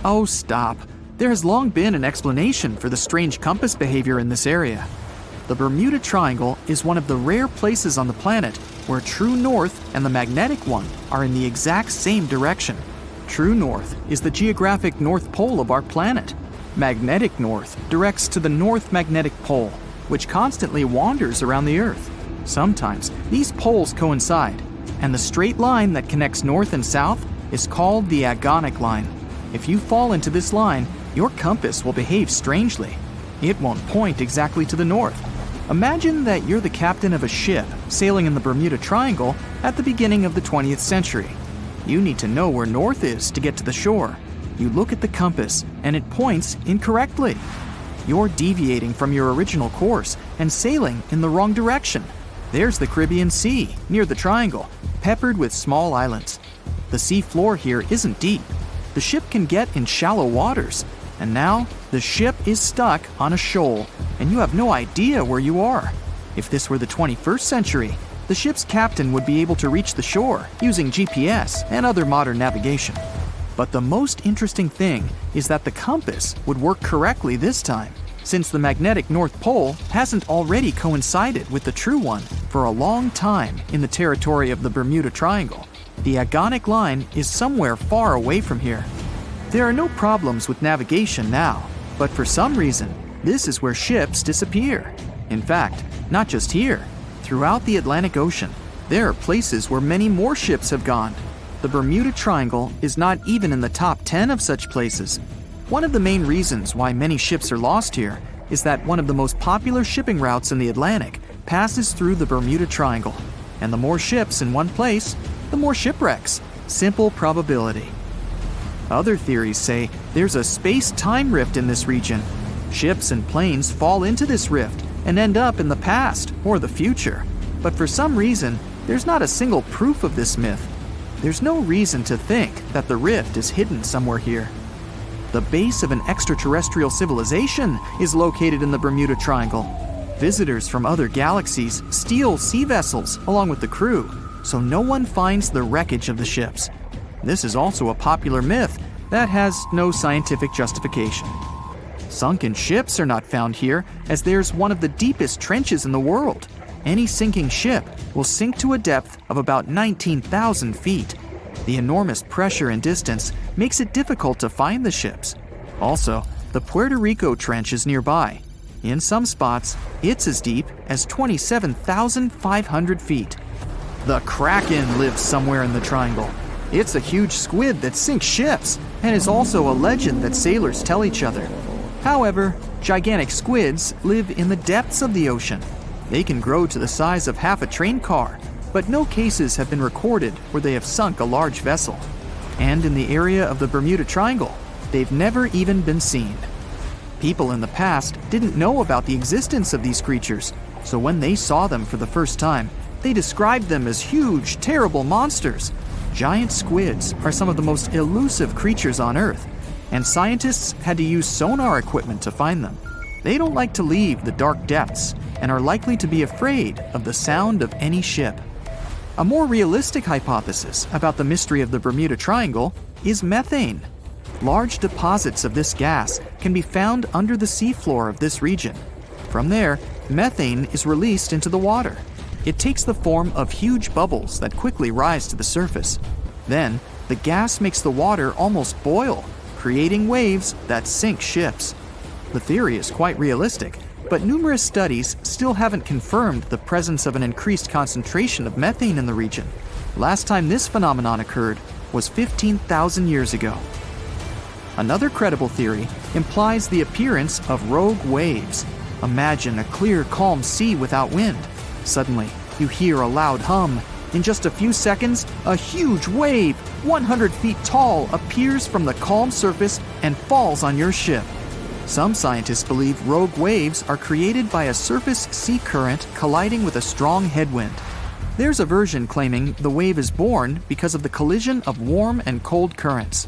[SPEAKER 1] Oh, stop. There has long been an explanation for the strange compass behavior in this area. The Bermuda Triangle is one of the rare places on the planet where true north and the magnetic one are in the exact same direction. True north is the geographic north pole of our planet. Magnetic north directs to the north magnetic pole, which constantly wanders around the Earth. Sometimes these poles coincide, and the straight line that connects north and south is called the agonic line. If you fall into this line, your compass will behave strangely. It won't point exactly to the north. Imagine that you're the captain of a ship sailing in the Bermuda Triangle at the beginning of the 20th century. You need to know where north is to get to the shore. You look at the compass, and it points incorrectly. You're deviating from your original course and sailing in the wrong direction. There's the Caribbean Sea, near the triangle, peppered with small islands. The sea floor here isn't deep. The ship can get in shallow waters, and now the ship is stuck on a shoal, and you have no idea where you are. If this were the 21st century, the ship's captain would be able to reach the shore using GPS and other modern navigation. But the most interesting thing is that the compass would work correctly this time, since the magnetic North Pole hasn't already coincided with the true one for a long time in the territory of the Bermuda Triangle. The agonic line is somewhere far away from here. There are no problems with navigation now, but for some reason, this is where ships disappear. In fact, not just here. Throughout the Atlantic Ocean, there are places where many more ships have gone. The Bermuda Triangle is not even in the top 10 of such places. One of the main reasons why many ships are lost here is that one of the most popular shipping routes in the Atlantic passes through the Bermuda Triangle. And the more ships in one place, the more shipwrecks. Simple probability. Other theories say there's a space-time rift in this region. Ships and planes fall into this rift and end up in the past or the future. But for some reason, there's not a single proof of this myth. There's no reason to think that the rift is hidden somewhere here. The base of an extraterrestrial civilization is located in the Bermuda Triangle. Visitors from other galaxies steal sea vessels along with the crew, so no one finds the wreckage of the ships. This is also a popular myth that has no scientific justification. Sunken ships are not found here, as there's one of the deepest trenches in the world. Any sinking ship will sink to a depth of about 19,000 feet. The enormous pressure and distance makes it difficult to find the ships. Also, the Puerto Rico Trench is nearby. In some spots, it's as deep as 27,500 feet. The Kraken lives somewhere in the triangle. It's a huge squid that sinks ships, and is also a legend that sailors tell each other. However, gigantic squids live in the depths of the ocean. They can grow to the size of half a train car, but no cases have been recorded where they have sunk a large vessel. And in the area of the Bermuda Triangle, they've never even been seen. People in the past didn't know about the existence of these creatures, so when they saw them for the first time, they described them as huge, terrible monsters. Giant squids are some of the most elusive creatures on Earth, and scientists had to use sonar equipment to find them. They don't like to leave the dark depths and are likely to be afraid of the sound of any ship. A more realistic hypothesis about the mystery of the Bermuda Triangle is methane. Large deposits of this gas can be found under the seafloor of this region. From there, methane is released into the water. It takes the form of huge bubbles that quickly rise to the surface. Then, the gas makes the water almost boil, creating waves that sink ships. The theory is quite realistic, but numerous studies still haven't confirmed the presence of an increased concentration of methane in the region. Last time this phenomenon occurred was 15,000 years ago. Another credible theory implies the appearance of rogue waves. Imagine a clear, calm sea without wind. Suddenly, you hear a loud hum. In just a few seconds, a huge wave, 100 feet tall, appears from the calm surface and falls on your ship. Some scientists believe rogue waves are created by a surface sea current colliding with a strong headwind. There's a version claiming the wave is born because of the collision of warm and cold currents.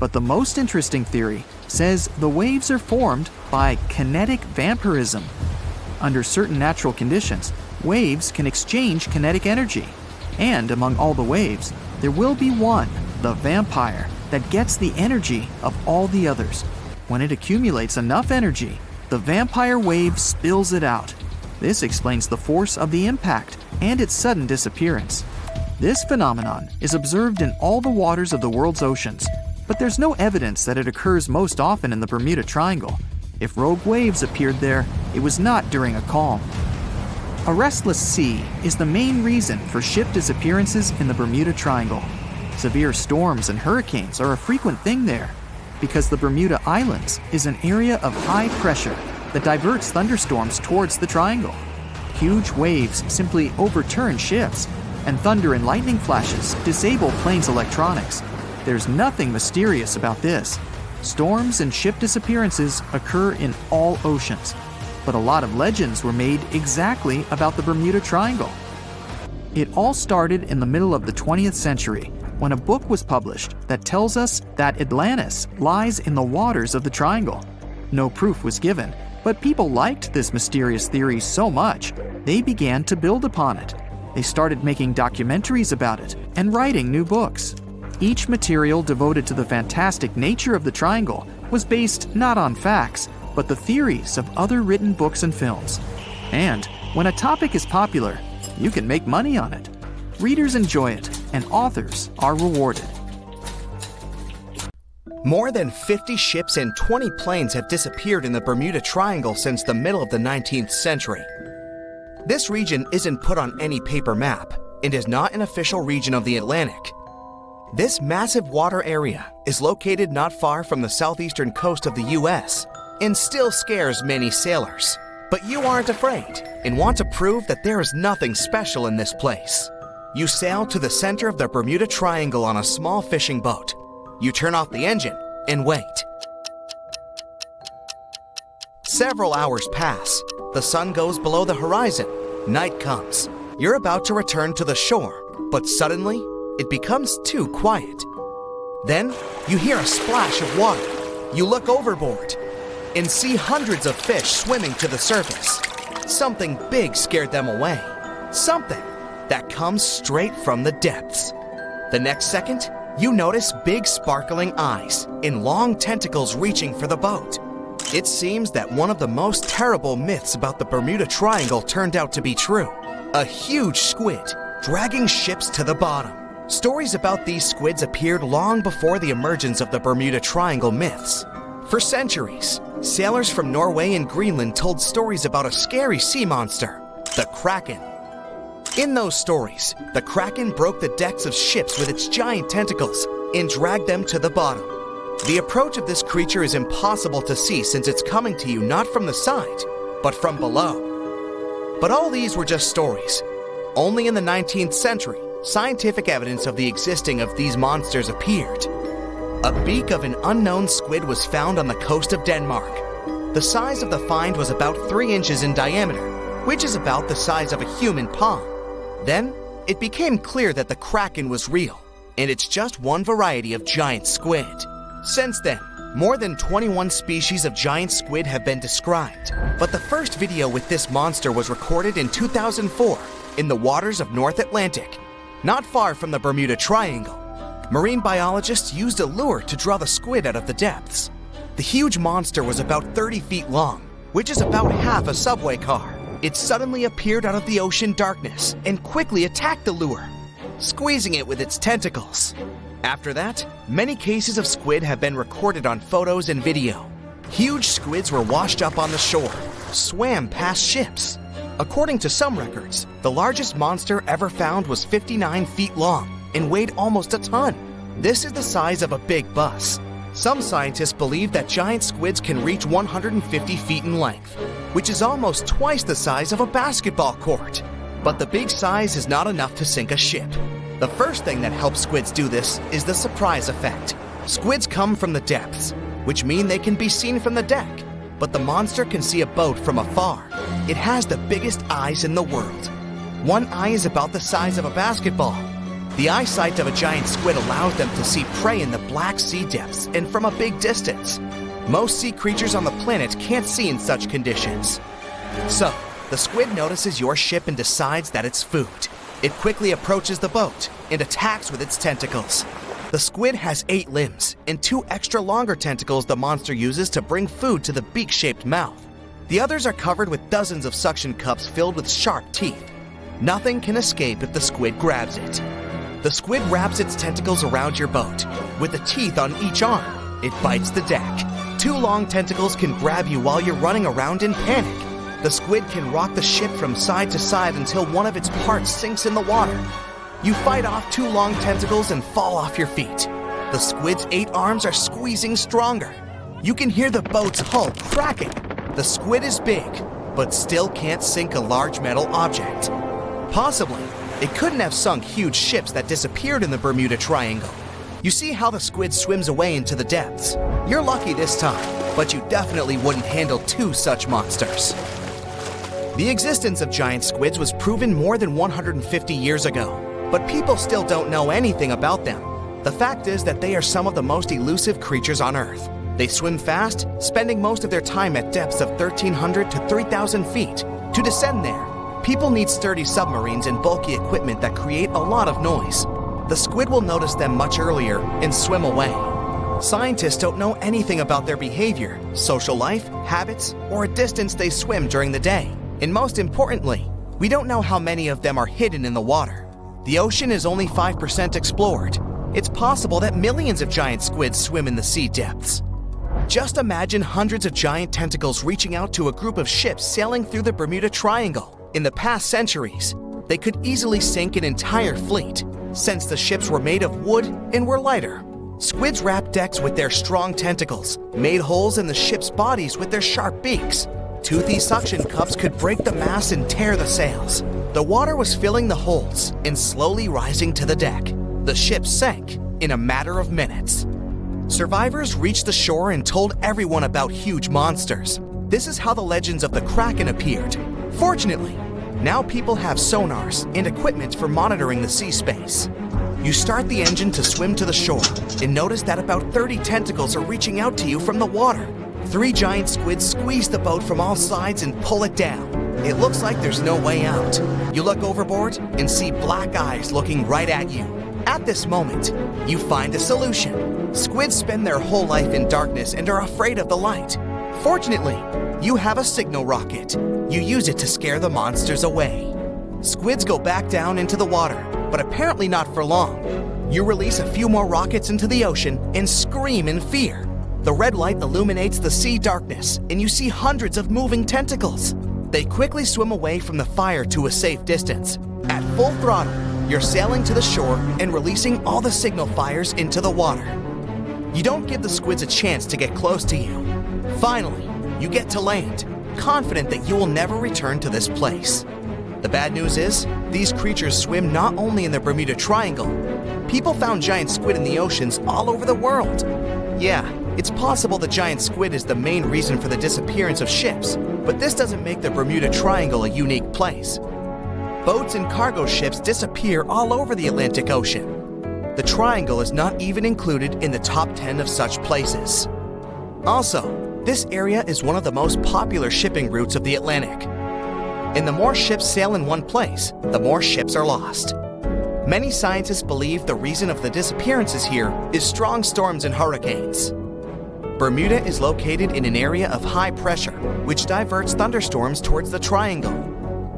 [SPEAKER 1] But the most interesting theory says the waves are formed by kinetic vampirism. Under certain natural conditions, waves can exchange kinetic energy. And among all the waves, there will be one, the vampire, that gets the energy of all the others. When it accumulates enough energy, the vampire wave spills it out. This explains the force of the impact and its sudden disappearance. This phenomenon is observed in all the waters of the world's oceans, but there's no evidence that it occurs most often in the Bermuda Triangle. If rogue waves appeared there, it was not during a calm. A restless sea is the main reason for ship disappearances in the Bermuda Triangle. Severe storms and hurricanes are a frequent thing there, because the Bermuda Islands is an area of high pressure that diverts thunderstorms towards the triangle. Huge waves simply overturn ships, and thunder and lightning flashes disable planes' electronics. There's nothing mysterious about this. Storms and ship disappearances occur in all oceans, but a lot of legends were made exactly about the Bermuda Triangle. It all started in the middle of the 20th century when a book was published that tells us that Atlantis lies in the waters of the triangle. No proof was given, but people liked this mysterious theory so much, they began to build upon it. They started making documentaries about it and writing new books. Each material devoted to the fantastic nature of the triangle was based not on facts, but the theories of other written books and films. And when a topic is popular, you can make money on it. Readers enjoy it, and authors are rewarded.
[SPEAKER 3] More than 50 ships and 20 planes have disappeared in the Bermuda Triangle since the middle of the 19th century. This region isn't put on any paper map and is not an official region of the Atlantic. This massive water area is located not far from the southeastern coast of the US and still scares many sailors. But you aren't afraid and want to prove that there is nothing special in this place. You sail to the center of the Bermuda Triangle on a small fishing boat. You turn off the engine and wait. Several hours pass. The sun goes below the horizon. Night comes. You're about to return to the shore, but suddenly, it becomes too quiet. Then, you hear a splash of water. You look overboard and see hundreds of fish swimming to the surface. Something big scared them away. Something that comes straight from the depths. The next second, you notice big sparkling eyes and long tentacles reaching for the boat. It seems that one of the most terrible myths about the Bermuda Triangle turned out to be true. A huge squid dragging ships to the bottom. Stories about these squids appeared long before the emergence of the Bermuda Triangle myths. For centuries, sailors from Norway and Greenland told stories about a scary sea monster, the Kraken. In those stories, the Kraken broke the decks of ships with its giant tentacles and dragged them to the bottom. The approach of this creature is impossible to see since it's coming to you not from the side, but from below. But all these were just stories. Only in the 19th century, scientific evidence of the existing of these monsters appeared. A beak of an unknown squid was found on the coast of Denmark. The size of the find was about 3 inches in diameter, which is about the size of a human palm. Then, it became clear that the Kraken was real, and it's just one variety of giant squid. Since then, more than 21 species of giant squid have been described, but the first video with this monster was recorded in 2004 in the waters of North Atlantic, not far from the Bermuda Triangle. Marine biologists used a lure to draw the squid out of the depths. The huge monster was about 30 feet long, which is about half a subway car. It suddenly appeared out of the ocean darkness and quickly attacked the lure, squeezing it with its tentacles. After that, many cases of squid have been recorded on photos and video. Huge squids were washed up on the shore, swam past ships. According to some records, the largest monster ever found was 59 feet long and weighed almost a ton. This is the size of a big bus. Some scientists believe that giant squids can reach 150 feet in length, which is almost twice the size of a basketball court. But the big size is not enough to sink a ship. The first thing that helps squids do this is the surprise effect. Squids come from the depths, which mean they can be seen from the deck, but the monster can see a boat from afar. It has the biggest eyes in the world. One eye is about the size of a basketball. The eyesight of a giant squid allows them to see prey in the Black Sea depths and from a big distance. Most sea creatures on the planet can't see in such conditions. So, the squid notices your ship and decides that it's food. It quickly approaches the boat and attacks with its tentacles. The squid has 8 limbs and 2 extra longer tentacles the monster uses to bring food to the beak-shaped mouth. The others are covered with dozens of suction cups filled with sharp teeth. Nothing can escape if the squid grabs it. The squid wraps its tentacles around your boat. With the teeth on each arm, it bites the deck. 2 long tentacles can grab you while you're running around in panic. The squid can rock the ship from side to side until one of its parts sinks in the water. You fight off 2 long tentacles and fall off your feet. The squid's 8 arms are squeezing stronger. You can hear the boat's hull cracking. The squid is big, but still can't sink a large metal object. Possibly, it couldn't have sunk huge ships that disappeared in the Bermuda Triangle. You see how the squid swims away into the depths. You're lucky this time, but you definitely wouldn't handle 2 such monsters. The existence of giant squids was proven more than 150 years ago, but people still don't know anything about them. The fact is that they are some of the most elusive creatures on Earth. They swim fast, spending most of their time at depths of 1,300 to 3,000 feet. To descend there, people need sturdy submarines and bulky equipment that create a lot of noise. The squid will notice them much earlier and swim away. Scientists don't know anything about their behavior, social life, habits, or a distance they swim during the day. And most importantly, we don't know how many of them are hidden in the water. The ocean is only 5% explored. It's possible that millions of giant squids swim in the sea depths. Just imagine hundreds of giant tentacles reaching out to a group of ships sailing through the Bermuda Triangle. In the past centuries, they could easily sink an entire fleet, since the ships were made of wood and were lighter. Squids wrapped decks with their strong tentacles, made holes in the ship's bodies with their sharp beaks. Toothy suction cups could break the masts and tear the sails. The water was filling the holes and slowly rising to the deck. The ship sank in a matter of minutes. Survivors reached the shore and told everyone about huge monsters. This is how the legends of the Kraken appeared. Fortunately, now people have sonars and equipment for monitoring the sea space. You start the engine to swim to the shore and notice that about 30 tentacles are reaching out to you from the water. 3 giant squids squeeze the boat from all sides and pull it down. It looks like there's no way out. You look overboard and see black eyes looking right at you. At this moment, you find a solution. Squids spend their whole life in darkness and are afraid of the light. Fortunately, you have a signal rocket. You use it to scare the monsters away. Squids go back down into the water, but apparently not for long. You release a few more rockets into the ocean and scream in fear. The red light illuminates the sea darkness, and you see hundreds of moving tentacles. They quickly swim away from the fire to a safe distance. At full throttle, you're sailing to the shore and releasing all the signal fires into the water. You don't give the squids a chance to get close to you. Finally, you get to land, confident that you will never return to this place. The bad news is, these creatures swim not only in the Bermuda Triangle. People found giant squid in the oceans all over the world. Yeah, it's possible the giant squid is the main reason for the disappearance of ships, but this doesn't make the Bermuda Triangle a unique place. Boats and cargo ships disappear all over the Atlantic Ocean. The Triangle is not even included in the top 10 of such places. Also, this area is one of the most popular shipping routes of the Atlantic. And the more ships sail in one place, the more ships are lost. Many scientists believe the reason of the disappearances here is strong storms and hurricanes. Bermuda is located in an area of high pressure, which diverts thunderstorms towards the triangle.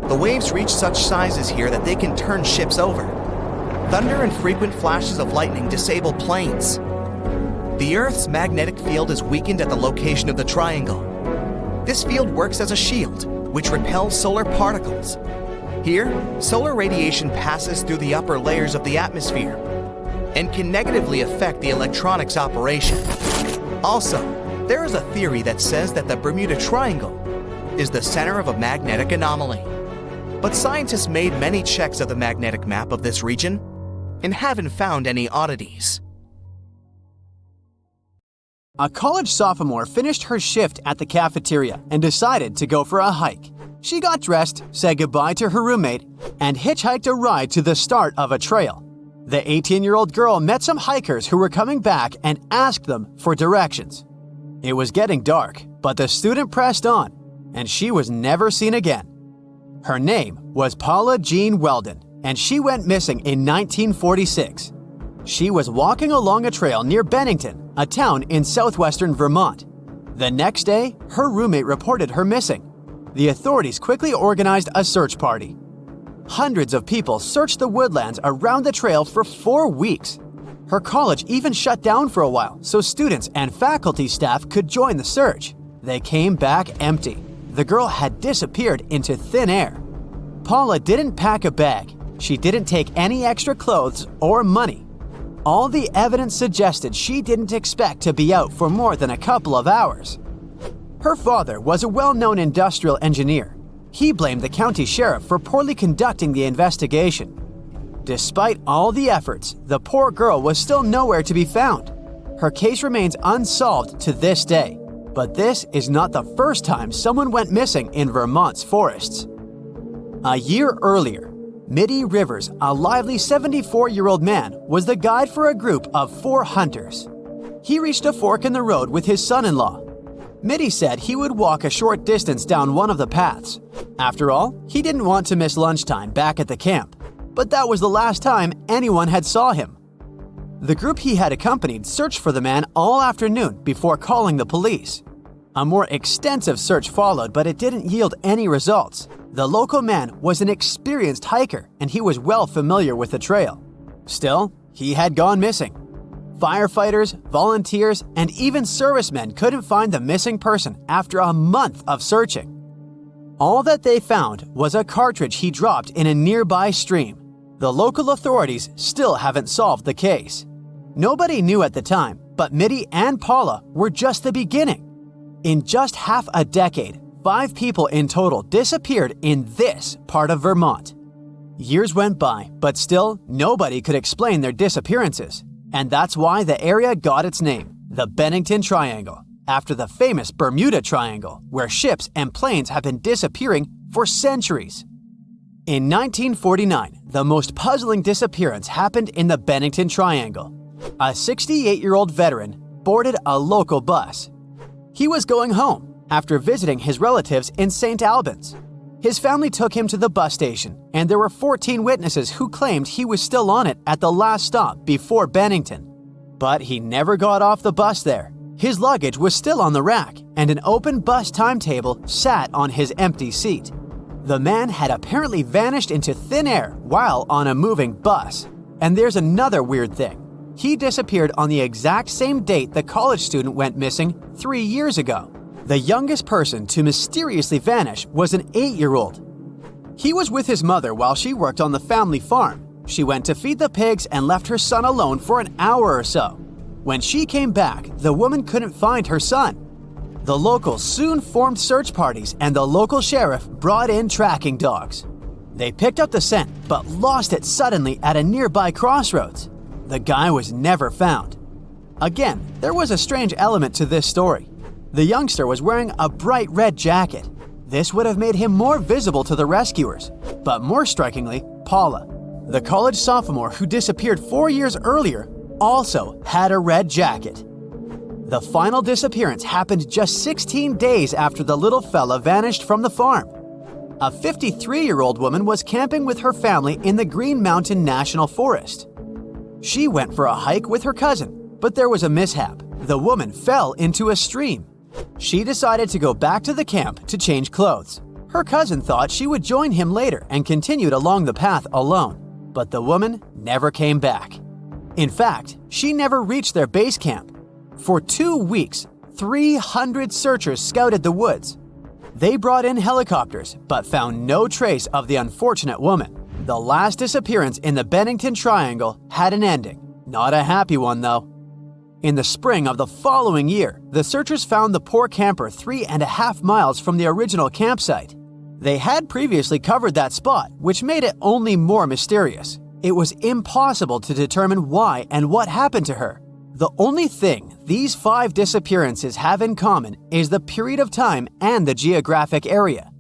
[SPEAKER 3] The waves reach such sizes here that they can turn ships over. Thunder and frequent flashes of lightning disable planes. The Earth's magnetic field is weakened at the location of the triangle. This field works as a shield, which repels solar particles. Here, solar radiation passes through the upper layers of the atmosphere and can negatively affect the electronics operation. Also, there is a theory that says that the Bermuda Triangle is the center of a magnetic anomaly. But scientists made many checks of the magnetic map of this region and haven't found any oddities.
[SPEAKER 4] A college sophomore finished her shift at the cafeteria and decided to go for a hike. She got dressed, said goodbye to her roommate, and hitchhiked a ride to the start of a trail. The 18-year-old girl met some hikers who were coming back and asked them for directions. It was getting dark, but the student pressed on, and she was never seen again. Her name was Paula Jean Weldon, and she went missing in 1946. She was walking along a trail near Bennington, a town in southwestern Vermont. The next day, her roommate reported her missing. The authorities quickly organized a search party. Hundreds of people searched the woodlands around the trail for 4 weeks. Her college even shut down for a while so students and faculty staff could join the search. They came back empty. The girl had disappeared into thin air. Paula didn't pack a bag. She didn't take any extra clothes or money. All the evidence suggested she didn't expect to be out for more than a couple of hours. Her father was a well-known industrial engineer. He blamed the county sheriff for poorly conducting the investigation. Despite all the efforts, the poor girl was still nowhere to be found. Her case remains unsolved to this day. But this is not the first time someone went missing in Vermont's forests. A year earlier, Mitty Rivers, a lively 74-year-old man, was the guide for a group of 4 hunters. He reached a fork in the road with his son-in-law. Mitty said he would walk a short distance down one of the paths. After all, he didn't want to miss lunchtime back at the camp. But that was the last time anyone had saw him. The group he had accompanied searched for the man all afternoon before calling the police. A more extensive search followed, but it didn't yield any results. The local man was an experienced hiker, and he was well familiar with the trail. Still, he had gone missing. Firefighters, volunteers, and even servicemen couldn't find the missing person after a month of searching. All that they found was a cartridge he dropped in a nearby stream. The local authorities still haven't solved the case. Nobody knew at the time, but Mitty and Paula were just the beginning. In just half a decade, 5 people in total disappeared in this part of Vermont. Years went by, but still nobody could explain their disappearances. And that's why the area got its name, the Bennington Triangle, after the famous Bermuda Triangle, where ships and planes have been disappearing for centuries. In 1949, the most puzzling disappearance happened in the Bennington Triangle. A 68-year-old veteran boarded a local bus. He was going home after visiting his relatives in St. Albans. His family took him to the bus station, and there were 14 witnesses who claimed he was still on it at the last stop before Bennington. But he never got off the bus there. His luggage was still on the rack, and an open bus timetable sat on his empty seat. The man had apparently vanished into thin air while on a moving bus. And there's another weird thing. He disappeared on the exact same date the college student went missing 3 years ago. The youngest person to mysteriously vanish was an 8-year-old. He was with his mother while she worked on the family farm. She went to feed the pigs and left her son alone for an hour or so. When she came back, the woman couldn't find her son. The locals soon formed search parties, and the local sheriff brought in tracking dogs. They picked up the scent, but lost it suddenly at a nearby crossroads. The guy was never found. Again, there was a strange element to this story. The youngster was wearing a bright red jacket. This would have made him more visible to the rescuers. But more strikingly, Paula, the college sophomore who disappeared 4 years earlier, also had a red jacket. The final disappearance happened just 16 days after the little fella vanished from the farm. A 53-year-old woman was camping with her family in the Green Mountain National Forest. She went for a hike with her cousin, but there was a mishap. The woman fell into a stream. She decided to go back to the camp to change clothes. Her cousin thought she would join him later and continued along the path alone, but the woman never came back. In fact, she never reached their base camp. For 2 weeks, 300 searchers scouted the woods. They brought in helicopters, but found no trace of the unfortunate woman. The last disappearance in the Bennington Triangle had an ending. Not a happy one, though. In the spring of the following year, the searchers found the poor camper 3.5 miles from the original campsite. They had previously covered that spot, which made it only more mysterious. It was impossible to determine why and what happened to her. The only thing these 5 disappearances have in common is the period of time and the geographic area.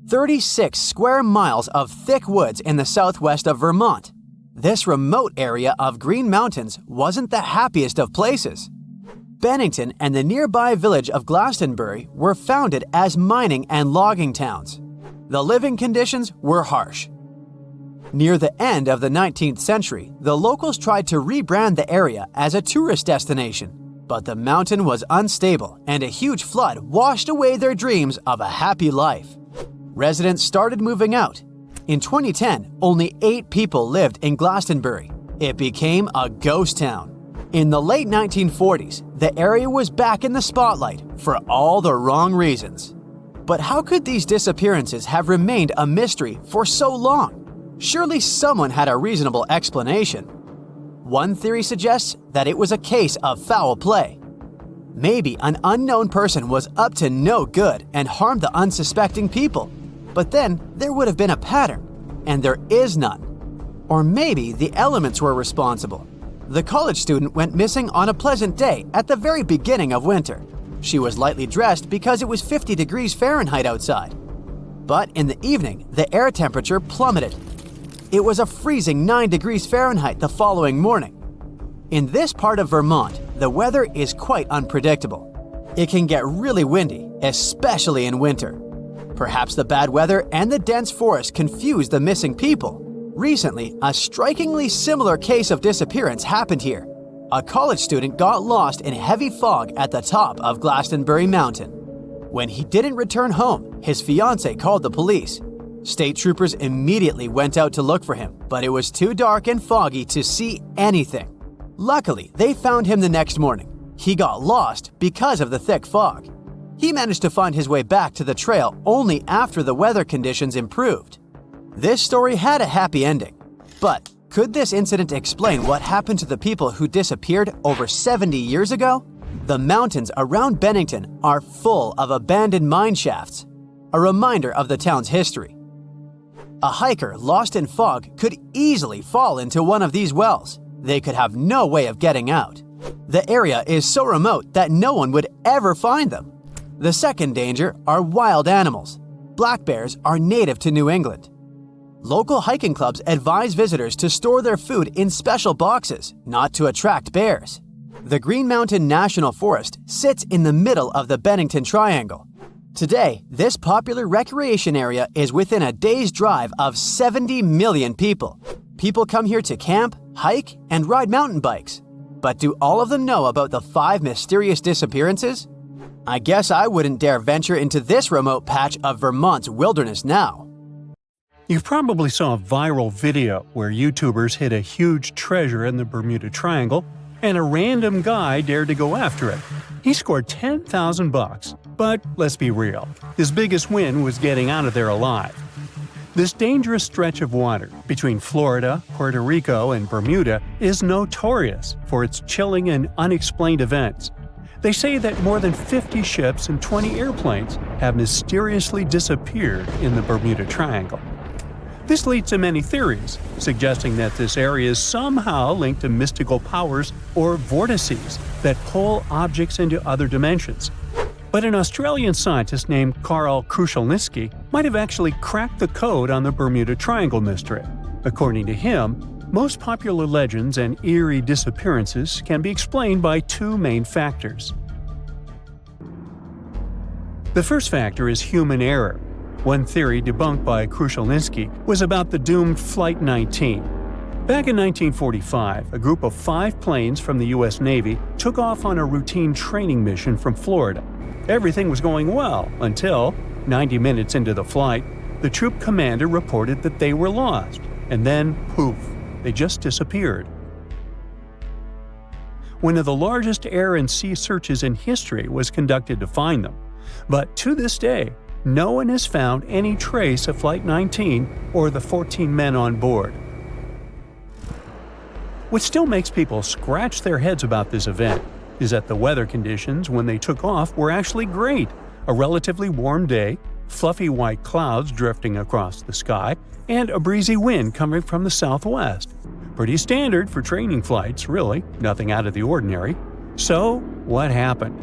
[SPEAKER 4] 36 square miles of thick woods in the southwest of Vermont. This remote area of Green Mountains wasn't the happiest of places. Bennington and the nearby village of Glastonbury were founded as mining and logging towns. The living conditions were harsh. Near the end of the 19th century, the locals tried to rebrand the area as a tourist destination, but the mountain was unstable and a huge flood washed away their dreams of a happy life. Residents started moving out. In 2010, only 8 people lived in Glastonbury. It became a ghost town. In the late 1940s, the area was back in the spotlight for all the wrong reasons. But how could these disappearances have remained a mystery for so long? Surely someone had a reasonable explanation. One theory suggests that it was a case of foul play. Maybe an unknown person was up to no good and harmed the unsuspecting people. But then there would have been a pattern, and there is none. Or maybe the elements were responsible. The college student went missing on a pleasant day at the very beginning of winter. She was lightly dressed because it was 50 degrees Fahrenheit outside. But in the evening, the air temperature plummeted. It was a freezing 9 degrees Fahrenheit the following morning. In this part of Vermont, the weather is quite unpredictable. It can get really windy, especially in winter. Perhaps the bad weather and the dense forest confused the missing people. Recently, a strikingly similar case of disappearance happened here. A college student got lost in heavy fog at the top of Glastonbury Mountain. When he didn't return home, his fiancée called the police. State troopers immediately went out to look for him, but it was too dark and foggy to see anything. Luckily, they found him the next morning. He got lost because of the thick fog. He managed to find his way back to the trail only after the weather conditions improved. This story had a happy ending. But could this incident explain what happened to the people who disappeared over 70 years ago? The mountains around Bennington are full of abandoned mine shafts, a reminder of the town's history. A hiker lost in fog could easily fall into one of these wells. They could have no way of getting out. The area is so remote that no one would ever find them. The second danger are wild animals. Black bears are native to New England. Local hiking clubs advise visitors to store their food in special boxes, not to attract bears. The Green Mountain National Forest sits in the middle of the Bennington Triangle. Today, this popular recreation area is within a day's drive of 70 million people. People come here to camp, hike, and ride mountain bikes. But do all of them know about the 5 mysterious disappearances? I guess I wouldn't dare venture into this remote patch of Vermont's wilderness now.
[SPEAKER 2] You probably saw a viral video where YouTubers hid a huge treasure in the Bermuda Triangle, and a random guy dared to go after it. He scored $10,000, but let's be real, his biggest win was getting out of there alive. This dangerous stretch of water between Florida, Puerto Rico, and Bermuda is notorious for its chilling and unexplained events. They say that more than 50 ships and 20 airplanes have mysteriously disappeared in the Bermuda Triangle. This leads to many theories, suggesting that this area is somehow linked to mystical powers or vortices that pull objects into other dimensions. But an Australian scientist named Karl Kruszelnicki might have actually cracked the code on the Bermuda Triangle mystery. According to him, most popular legends and eerie disappearances can be explained by 2 main factors. The first factor is human error. One theory debunked by Kruszelnicki was about the doomed Flight 19. Back in 1945, a group of 5 planes from the U.S. Navy took off on a routine training mission from Florida. Everything was going well until, 90 minutes into the flight, the troop commander reported that they were lost, and then poof, they just disappeared. One of the largest air and sea searches in history was conducted to find them, but to this day, no one has found any trace of Flight 19 or the 14 men on board. What still makes people scratch their heads about this event is that the weather conditions when they took off were actually great. A relatively warm day, fluffy white clouds drifting across the sky, and a breezy wind coming from the southwest. Pretty standard for training flights, really, nothing out of the ordinary. So, what happened?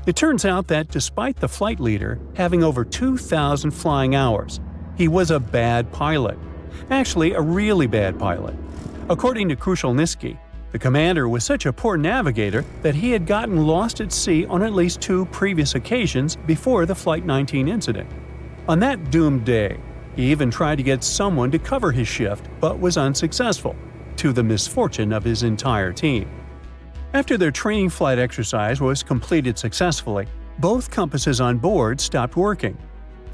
[SPEAKER 2] It turns out that despite the flight leader having over 2,000 flying hours, he was a bad pilot. Actually, a really bad pilot. According to Krushelnyski, the commander was such a poor navigator that he had gotten lost at sea on at least 2 previous occasions before the Flight 19 incident. On that doomed day, he even tried to get someone to cover his shift but was unsuccessful, to the misfortune of his entire team. After their training flight exercise was completed successfully, both compasses on board stopped working.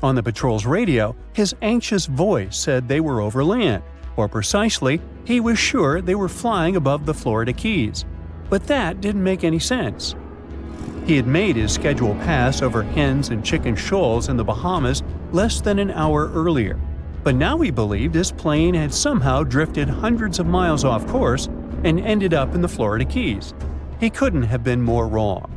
[SPEAKER 2] On the patrol's radio, his anxious voice said they were over land, or precisely, he was sure they were flying above the Florida Keys. But that didn't make any sense. He had made his scheduled pass over hens and chicken shoals in the Bahamas less than an hour earlier, but now he believed his plane had somehow drifted hundreds of miles off course and ended up in the Florida Keys. He couldn't have been more wrong.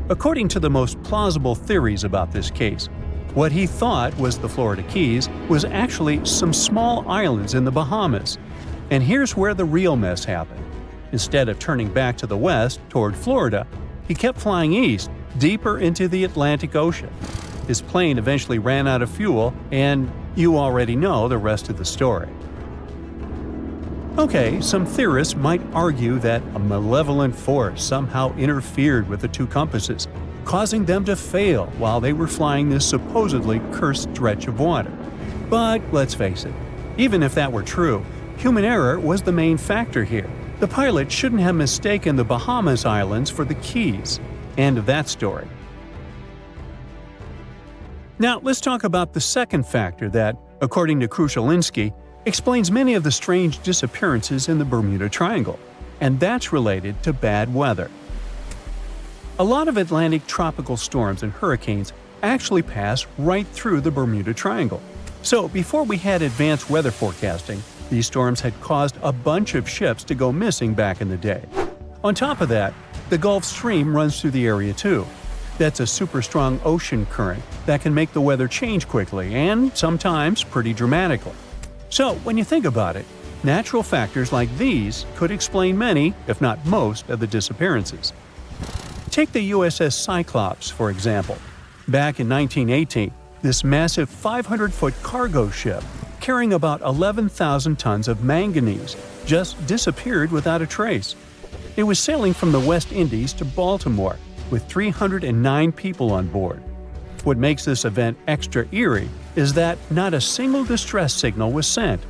[SPEAKER 2] According to the most plausible theories about this case, what he thought was the Florida Keys was actually some small islands in the Bahamas. And here's where the real mess happened. Instead of turning back to the west, toward Florida, he kept flying east, deeper into the Atlantic Ocean. His plane eventually ran out of fuel, and you already know the rest of the story. Okay, some theorists might argue that a malevolent force somehow interfered with the 2 compasses, causing them to fail while they were flying this supposedly cursed stretch of water. But let's face it, even if that were true, human error was the main factor here. The pilot shouldn't have mistaken the Bahamas Islands for the Keys. End of that story. Now let's talk about the second factor that, according to Krushelnyski, explains many of the strange disappearances in the Bermuda Triangle, and that's related to bad weather. A lot of Atlantic tropical storms and hurricanes actually pass right through the Bermuda Triangle. So before we had advanced weather forecasting, these storms had caused a bunch of ships to go missing back in the day. On top of that, the Gulf Stream runs through the area too. That's a super strong ocean current that can make the weather change quickly and sometimes pretty dramatically. So when you think about it, natural factors like these could explain many, if not most, of the disappearances. Take the USS Cyclops, for example. Back in 1918, this massive 500-foot cargo ship, carrying about 11,000 tons of manganese, just disappeared without a trace. It was sailing from the West Indies to Baltimore, with 309 people on board. What makes this event extra eerie is that not a single distress signal was sent.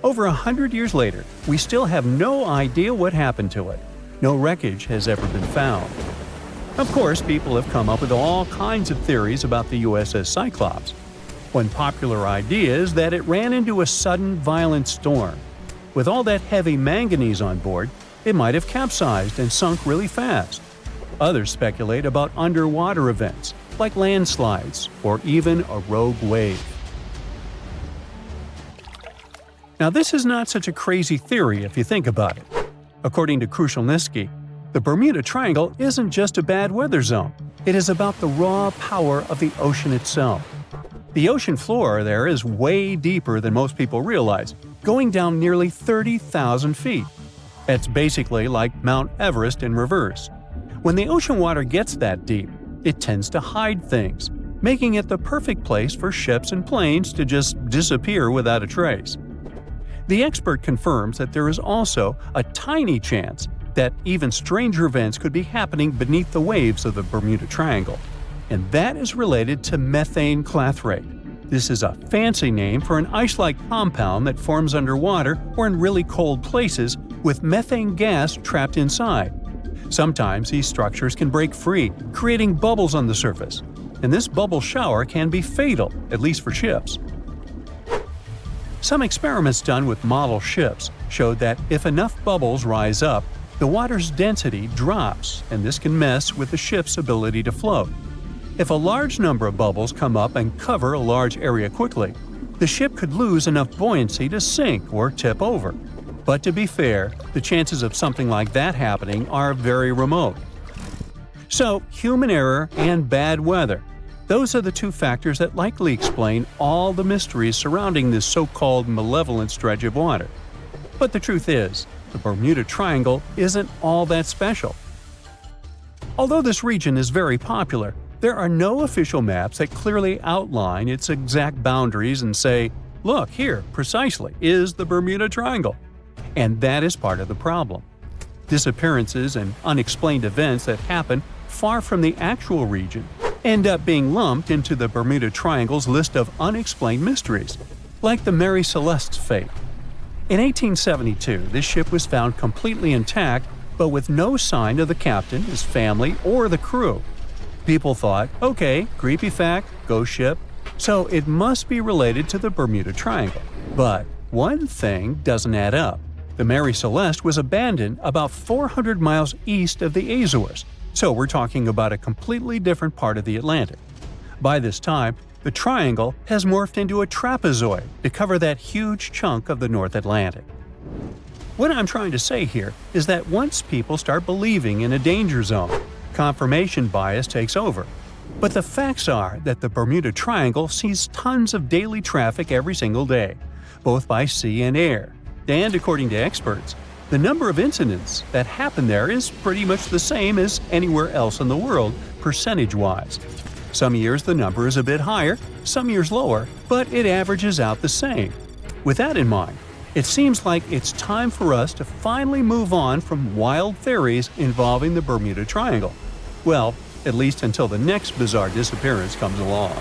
[SPEAKER 2] Over 100 years later, we still have no idea what happened to it. No wreckage has ever been found. Of course, people have come up with all kinds of theories about the USS Cyclops. One popular idea is that it ran into a sudden violent storm. With all that heavy manganese on board, it might have capsized and sunk really fast. Others speculate about underwater events, like landslides or even a rogue wave. Now, this is not such a crazy theory if you think about it. According to Krushelnyski, the Bermuda Triangle isn't just a bad weather zone. It is about the raw power of the ocean itself. The ocean floor there is way deeper than most people realize, going down nearly 30,000 feet. That's basically like Mount Everest in reverse. When the ocean water gets that deep, it tends to hide things, making it the perfect place for ships and planes to just disappear without a trace. The expert confirms that there is also a tiny chance that even stranger events could be happening beneath the waves of the Bermuda Triangle, and that is related to methane clathrate. This is a fancy name for an ice-like compound that forms underwater or in really cold places with methane gas trapped inside. Sometimes these structures can break free, creating bubbles on the surface, and this bubble shower can be fatal, at least for ships. Some experiments done with model ships showed that if enough bubbles rise up, the water's density drops, and this can mess with the ship's ability to float. If a large number of bubbles come up and cover a large area quickly, The ship could lose enough buoyancy to sink or tip over. But to be fair, the chances of something like that happening are very remote. So, human error and bad weather. Those are the two factors that likely explain all the mysteries surrounding this so-called malevolent stretch of water. But the truth is, the Bermuda Triangle isn't all that special. Although this region is very popular, there are no official maps that clearly outline its exact boundaries and say, "Look, here, precisely, is the Bermuda Triangle." And that is part of the problem. Disappearances and unexplained events that happen far from the actual region end up being lumped into the Bermuda Triangle's list of unexplained mysteries, like the Mary Celeste's fate. In 1872, this ship was found completely intact, but with no sign of the captain, his family, or the crew. People thought, okay, creepy fact, ghost ship, so it must be related to the Bermuda Triangle. But one thing doesn't add up. The Mary Celeste was abandoned about 400 miles east of the Azores, so we're talking about a completely different part of the Atlantic. By this time, the triangle has morphed into a trapezoid to cover that huge chunk of the North Atlantic. What I'm trying to say here is that once people start believing in a danger zone, confirmation bias takes over. But the facts are that the Bermuda Triangle sees tons of daily traffic every single day, both by sea and air. And according to experts, the number of incidents that happen there is pretty much the same as anywhere else in the world, percentage-wise. Some years the number is a bit higher, some years lower, but it averages out the same. With that in mind, it seems like it's time for us to finally move on from wild theories involving the Bermuda Triangle. Well, at least until the next bizarre disappearance comes along.